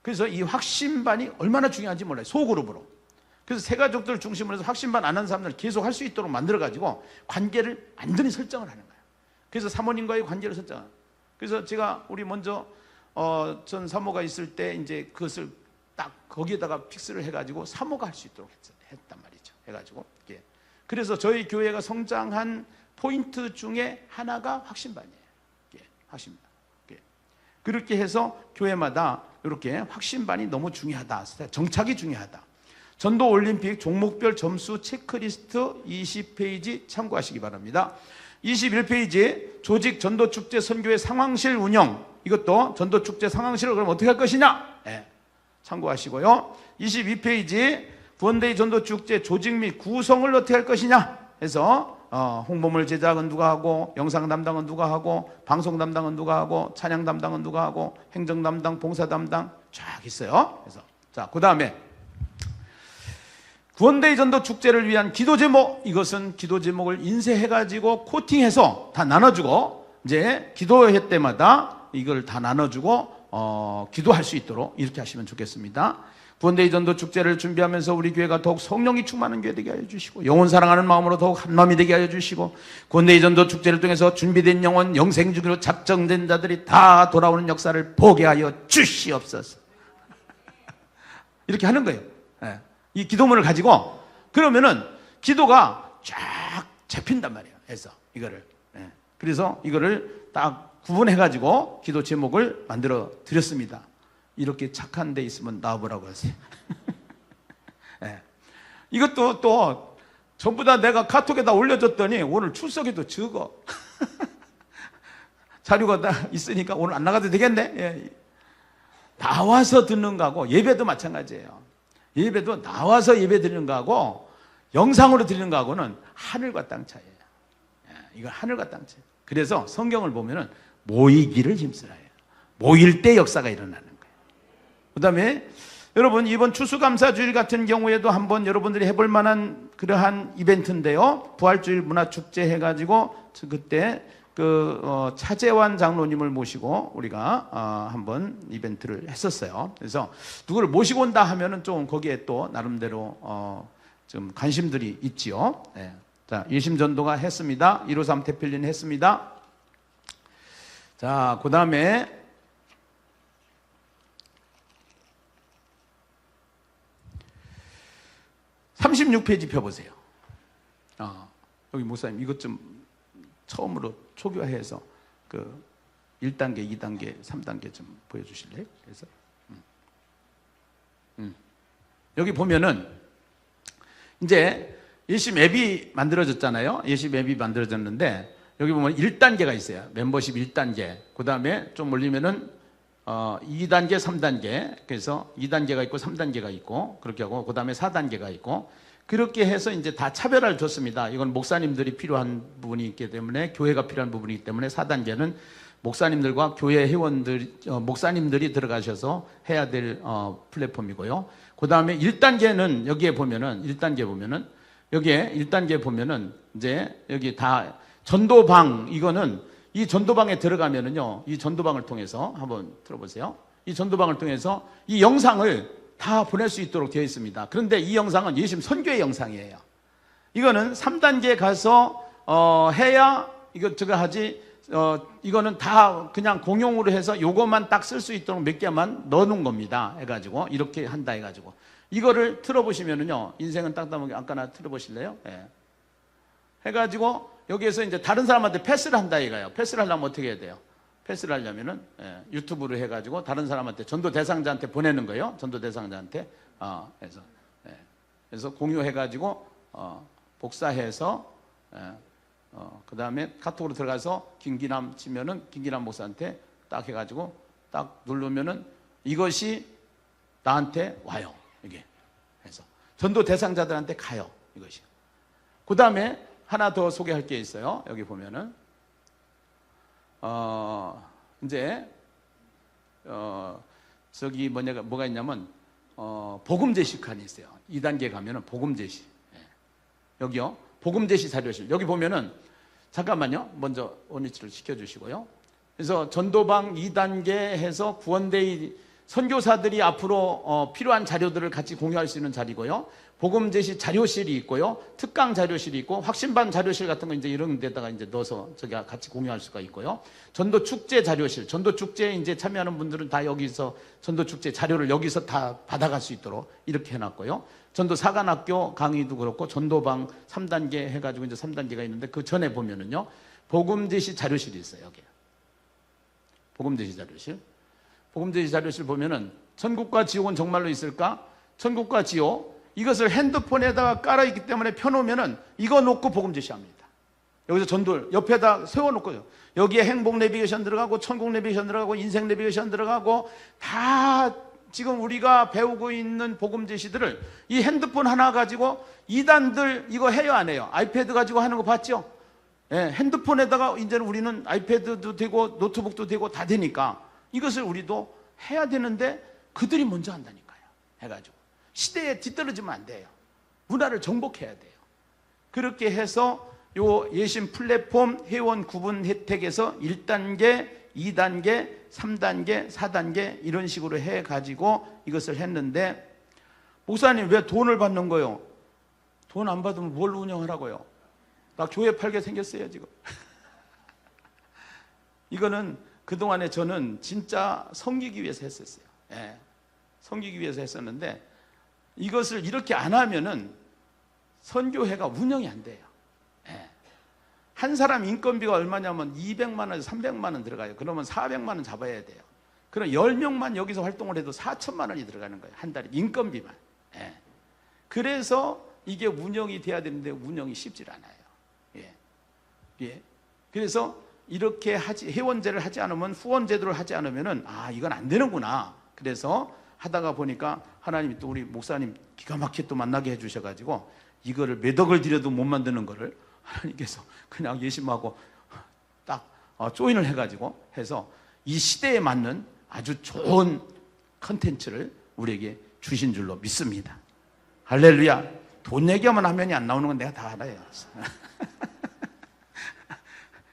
그래서 이 확신반이 얼마나 중요한지 몰라요. 소그룹으로. 그래서 새가족들 중심으로 해서 확신반 안 한 사람들 계속 할 수 있도록 만들어가지고 관계를 완전히 설정을 하는 거예요. 그래서 사모님과의 관계를 설정하는 거예요. 그래서 제가 우리 먼저 전 사모가 있을 때 이제 그것을 딱 거기에다가 픽스를 해가지고 사모가 할 수 있도록 했단 말이죠. 해가지고. 그래서 저희 교회가 성장한 포인트 중에 하나가 확신반이에요. 확신반. 그렇게 해서 교회마다 이렇게 확신반이 너무 중요하다. 정착이 중요하다. 전도 올림픽 종목별 점수 체크리스트 20페이지 참고하시기 바랍니다. 21페이지 조직 전도축제 선교회 상황실 운영. 이것도 전도축제 상황실을 그럼 어떻게 할 것이냐? 참고하시고요. 22페이지 구원데이 전도축제 조직 및 구성을 어떻게 할 것이냐 해서 홍보물 제작은 누가 하고, 영상 담당은 누가 하고, 방송 담당은 누가 하고, 찬양 담당은 누가 하고, 행정 담당, 봉사 담당 쫙 있어요. 그래서 자, 그 다음에 구원데이 전도 축제를 위한 기도 제목. 이것은 기도 제목을 인쇄해가지고 코팅해서 다 나눠주고 이제 기도회 때마다 이걸 다 나눠주고 기도할 수 있도록 이렇게 하시면 좋겠습니다. 구원데이 전도 축제를 준비하면서 우리 교회가 더욱 성령이 충만한 교회 되게 하여 주시고 영혼 사랑하는 마음으로 더욱 한 마음이 되게 하여 주시고 구원데이 전도 축제를 통해서 준비된 영혼 영생주기로 작정된 자들이 다 돌아오는 역사를 보게 하여 주시옵소서. 이렇게 하는 거예요. 이 기도문을 가지고 그러면은 기도가 쫙 잡힌단 말이에요. 해서 이거를 그래서 이거를 딱 구분해가지고 기도 제목을 만들어 드렸습니다. 이렇게 착한 데 있으면 나와보라고 하세요. 이것도 또 전부 다 내가 카톡에다 올려줬더니 오늘 출석에도 적어. 자료가 다 있으니까 오늘 안 나가도 되겠네. 나와서 듣는 거하고 예배도 마찬가지예요. 예배도 나와서 예배 드리는 거하고 영상으로 드리는 거하고는 하늘과 땅 차이예요. 이건 하늘과 땅 차이. 그래서 성경을 보면은 모이기를 힘쓰라 해요. 모일 때 역사가 일어나는 거예요. 그 다음에 여러분, 이번 추수감사주일 같은 경우에도 한번 여러분들이 해볼 만한 그러한 이벤트인데요. 부활주일 문화축제 해가지고 그때 차재환 장로님을 모시고 우리가 한번 이벤트를 했었어요. 그래서 누구를 모시고 온다 하면은 좀 거기에 또 나름대로 좀 관심들이 있지요. 네. 자, 예심전도가 했습니다. 153 태필린 했습니다. 자, 그 다음에 36페이지 펴보세요. 여기 목사님 이것 좀 처음으로 초교화해서 1단계, 2단계, 3단계 좀 보여주실래요? 그래서 여기 보면은 이제 예시 맵이 만들어졌잖아요. 예시 맵이 만들어졌는데 여기 보면 1단계가 있어요. 멤버십 1단계. 그 다음에 좀 올리면은 2단계, 3단계. 그래서 2단계가 있고 3단계가 있고 그렇게 하고 그 다음에 4단계가 있고 그렇게 해서 이제 다 차별화를 줬습니다. 이건 목사님들이 필요한 부분이 있기 때문에 교회가 필요한 부분이기 때문에 4단계는 목사님들과 교회 회원들, 목사님들이 들어가셔서 해야 될 플랫폼이고요. 그 다음에 1단계는 여기에 보면은 1단계 보면은 여기에 1단계 보면은 이제 여기 다 전도방 이거는 이 전도방에 들어가면은요, 이 전도방을 통해서 한번 들어보세요. 이 전도방을 통해서 이 영상을 다 보낼 수 있도록 되어 있습니다. 그런데 이 영상은 예심 선교의 영상이에요. 이거는 3단계 가서 해야 저거 하지. 이거는 다 그냥 공용으로 해서 요것만 딱 쓸 수 있도록 몇 개만 넣어놓은 겁니다. 해가지고 이렇게 한다 해가지고 이거를 틀어보시면은요, 인생은 땅따먹기 아까나 틀어보실래요? 예. 해가지고 여기에서 이제 다른 사람한테 패스를 한다 이거예요. 패스를 하려면 어떻게 해야 돼요? 패스를 하려면은 유튜브로 해가지고 다른 사람한테 전도 대상자한테 보내는 거예요. 전도 대상자한테 그래서 공유해가지고 복사해서 그 다음에 카톡으로 들어가서 김기남 치면은 김기남 목사한테 딱 해가지고 딱 누르면은 이것이 나한테 와요. 이게 해서 전도 대상자들한테 가요. 이것이. 그 다음에 하나 더 소개할 게 있어요. 여기 보면은 이제 저기 뭐가 있냐면 복음 제시칸이 있어요. 2단계 가면은 복음 제시. 여기요. 복음 제시 자료실. 여기 보면은 잠깐만요. 먼저 원위치를 시켜주시고요. 그래서 전도방 2단계 해서 구원데이 선교사들이 앞으로 필요한 자료들을 같이 공유할 수 있는 자리고요. 복음 제시 자료실이 있고요. 특강 자료실이 있고 확신반 자료실 같은 거 이제 이런 데다가 이제 넣어서 저기 같이 공유할 수가 있고요. 전도 축제 자료실, 전도 축제에 이제 참여하는 분들은 다 여기서 전도 축제 자료를 여기서 다 받아갈 수 있도록 이렇게 해놨고요. 전도 사관학교 강의도 그렇고 전도방 3단계 해가지고 이제 3단계가 있는데 그 전에 보면은요, 복음 제시 자료실이 있어요. 여기 복음 제시 자료실. 복음 제시 자료실 보면은 천국과 지옥은 정말로 있을까? 천국과 지옥. 이것을 핸드폰에다가 깔아있기 때문에 펴놓으면은 이거 놓고 복음 제시합니다. 여기서 전도를 옆에다 세워놓고요. 여기에 행복 내비게이션 들어가고 천국 내비게이션 들어가고 인생 내비게이션 들어가고 다 지금 우리가 배우고 있는 복음 제시들을 이 핸드폰 하나 가지고 이단들 이거 해요 안 해요? 아이패드 가지고 하는 거 봤죠? 예, 핸드폰에다가 이제는 우리는 아이패드도 되고 노트북도 되고 다 되니까 이것을 우리도 해야 되는데 그들이 먼저 한다니까요. 해가지고 시대에 뒤떨어지면 안 돼요. 문화를 정복해야 돼요. 그렇게 해서 요 예심 플랫폼 회원 구분 혜택에서 1단계, 2단계, 3단계, 4단계 이런 식으로 해가지고 이것을 했는데 목사님 왜 돈을 받는 거요? 돈 안 받으면 뭘 운영하라고요? 나 교회 팔게 생겼어요 지금. 이거는 그동안에 저는 진짜 섬기기 위해서 했었어요. 예, 섬기기 위해서 했었는데 이것을 이렇게 안 하면은 선교회가 운영이 안 돼요. 예. 한 사람 인건비가 얼마냐면 200만 원에서 300만 원 들어가요. 그러면 400만 원 잡아야 돼요. 그럼 10명만 여기서 활동을 해도 4천만 원이 들어가는 거예요. 한 달에 인건비만. 예. 그래서 이게 운영이 돼야 되는데 운영이 쉽질 않아요. 예. 예. 그래서 이렇게 회원제를 하지 않으면 후원제도를 하지 않으면은 이건 안 되는구나. 그래서 하다가 보니까 하나님이 또 우리 목사님 기가 막히게 또 만나게 해주셔가지고 이거를 몇 억을 들여도 못 만드는 거를 하나님께서 그냥 예심하고 딱 조인을 해가지고 해서 이 시대에 맞는 아주 좋은 컨텐츠를 우리에게 주신 줄로 믿습니다. 할렐루야. 돈 얘기하면 화면이 안 나오는 건 내가 다 알아요.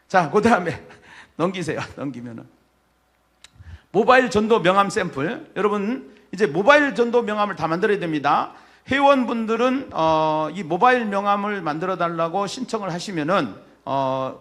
자, 그 다음에 넘기세요. 넘기면은 모바일 전도 명함 샘플. 여러분 이제 모바일 전도 명함을 다 만들어야 됩니다. 회원분들은 이 모바일 명함을 만들어 달라고 신청을 하시면은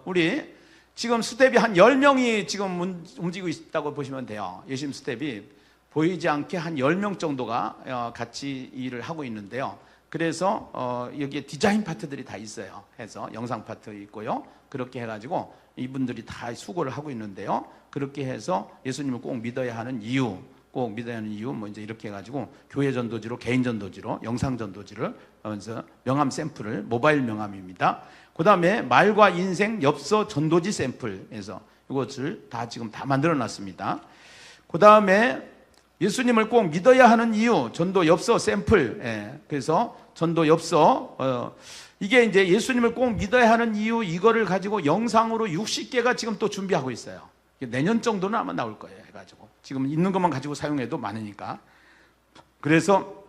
우리 지금 스텝이 한 10명이 지금 움직이고 있다고 보시면 돼요. 예심 스텝이 보이지 않게 한 10명 정도가 같이 일을 하고 있는데요. 그래서 여기에 디자인 파트들이 다 있어요. 해서 영상 파트 있고요. 그렇게 해가지고 이분들이 다 수고를 하고 있는데요. 그렇게 해서 예수님을 꼭 믿어야 하는 이유, 꼭 믿어야 하는 이유, 뭐 이제 이렇게 해가지고 교회 전도지로, 개인 전도지로, 영상 전도지를 하면서 명함 샘플을, 모바일 명함입니다. 그 다음에 말과 인생 엽서 전도지 샘플에서 이것을 다 지금 다 만들어 놨습니다. 그 다음에 예수님을 꼭 믿어야 하는 이유, 전도 엽서 샘플. 그래서 전도 엽서, 이게 이제 예수님을 꼭 믿어야 하는 이유, 이거를 가지고 영상으로 60개가 지금 또 준비하고 있어요. 내년 정도는 아마 나올 거예요. 해가지고. 지금 있는 것만 가지고 사용해도 많으니까. 그래서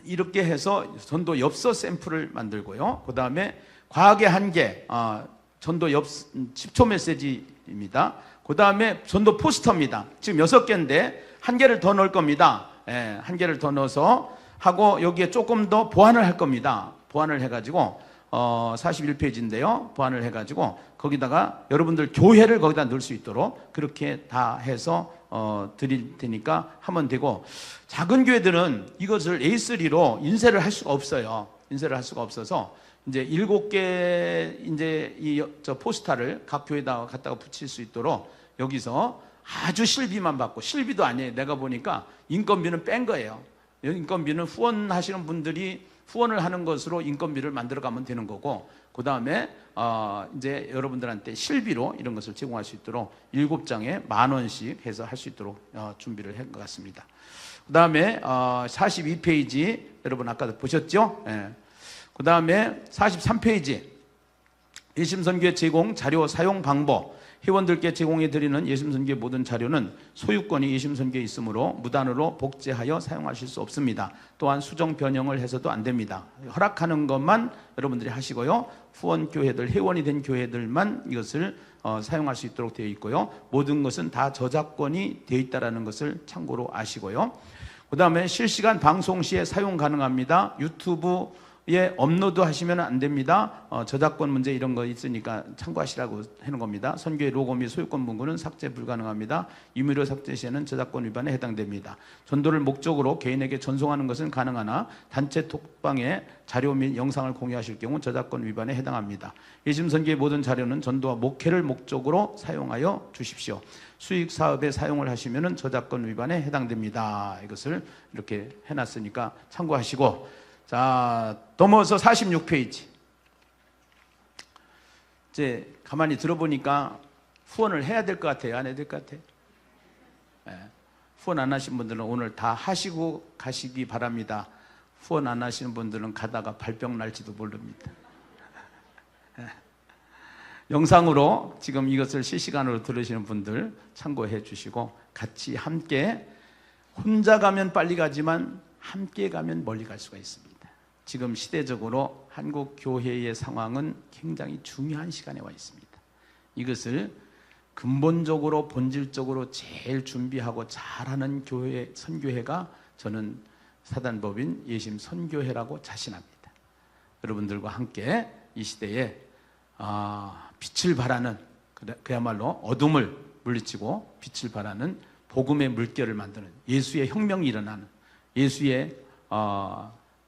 이렇게 해서 전도 엽서 샘플을 만들고요. 그 다음에 과학의 한계, 전도 10초 메시지입니다. 그 다음에 전도 포스터입니다. 지금 6개인데 한 개를 더 넣을 겁니다. 한 개를 더 넣어서 하고 여기에 조금 더 보완을 할 겁니다. 보완을 해가지고 41페이지인데요. 보완을 해가지고 거기다가 여러분들 교회를 거기다 넣을 수 있도록 그렇게 다 해서 드릴 테니까 하면 되고, 작은 교회들은 이것을 A3로 인쇄를 할 수가 없어요. 인쇄를 할 수가 없어서 이제 7개 이제 저 포스터를 각 교회에다가 갖다가 붙일 수 있도록 여기서 아주 실비만 받고, 실비도 아니에요. 내가 보니까 인건비는 뺀 거예요. 인건비는 후원하시는 분들이 후원을 하는 것으로 인건비를 만들어 가면 되는 거고, 그 다음에 이제 여러분들한테 실비로 이런 것을 제공할 수 있도록 7장에 10,000원씩 해서 할 수 있도록 준비를 한 것 같습니다. 그 다음에 42페이지 여러분 아까도 보셨죠? 그 다음에 43페이지 예심선교회 제공 자료 사용 방법. 회원들께 제공해 드리는 예심선교의 모든 자료는 소유권이 예심선교에 있으므로 무단으로 복제하여 사용하실 수 없습니다. 또한 수정 변형을 해서도 안 됩니다. 허락하는 것만 여러분들이 하시고요. 후원교회들, 회원이 된 교회들만 이것을 사용할 수 있도록 되어 있고요. 모든 것은 다 저작권이 되어 있다는 것을 참고로 아시고요. 그 다음에 실시간 방송 시에 사용 가능합니다. 유튜브에 업로드 하시면 안 됩니다. 저작권 문제 이런 거 있으니까 참고하시라고 하는 겁니다. 선교의 로고 및 소유권 문구는 삭제 불가능합니다. 임의로 삭제 시에는 저작권 위반에 해당됩니다. 전도를 목적으로 개인에게 전송하는 것은 가능하나 단체 톡방에 자료 및 영상을 공유하실 경우 저작권 위반에 해당합니다. 예심선교의 모든 자료는 전도와 목회를 목적으로 사용하여 주십시오. 수익 사업에 사용을 하시면 저작권 위반에 해당됩니다. 이것을 이렇게 해놨으니까 참고하시고, 자, 넘어서 46페이지. 이제 가만히 들어보니까 후원을 해야 될 것 같아요? 안 해야 될 것 같아요? 후원 안 하신 분들은 오늘 다 하시고 가시기 바랍니다. 후원 안 하시는 분들은 가다가 발병 날지도 모릅니다. 영상으로 지금 이것을 실시간으로 들으시는 분들 참고해 주시고 같이 함께, 혼자 가면 빨리 가지만 함께 가면 멀리 갈 수가 있습니다. 지금 시대적으로 한국 교회의 상황은 굉장히 중요한 시간에 와 있습니다. 이것을 근본적으로 본질적으로 제일 준비하고 잘하는 교회, 선교회가 저는 사단법인 예심 선교회라고 자신합니다. 여러분들과 함께 이 시대에 빛을 발하는, 그야말로 어둠을 물리치고 빛을 발하는 복음의 물결을 만드는, 예수의 혁명이 일어나는, 예수의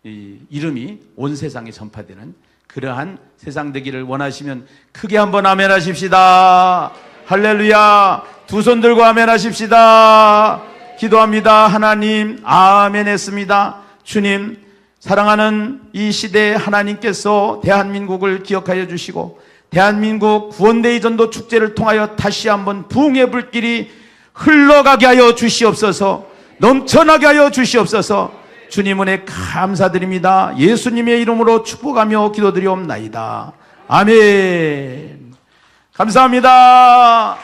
이 이름이 온 세상에 전파되는 그러한 세상 되기를 원하시면 크게 한번 아멘 하십시다. 할렐루야. 두 손 들고 아멘 하십시다. 기도합니다. 하나님, 아멘 했습니다. 주님, 사랑하는 이 시대에 하나님께서 대한민국을 기억하여 주시고 대한민국 구원대의 전도 축제를 통하여 다시 한번 부흥의 불길이 흘러가게 하여 주시옵소서. 넘쳐나게 하여 주시옵소서. 주님 은혜 감사드립니다. 예수님의 이름으로 축복하며 기도드리옵나이다. 아멘. 감사합니다.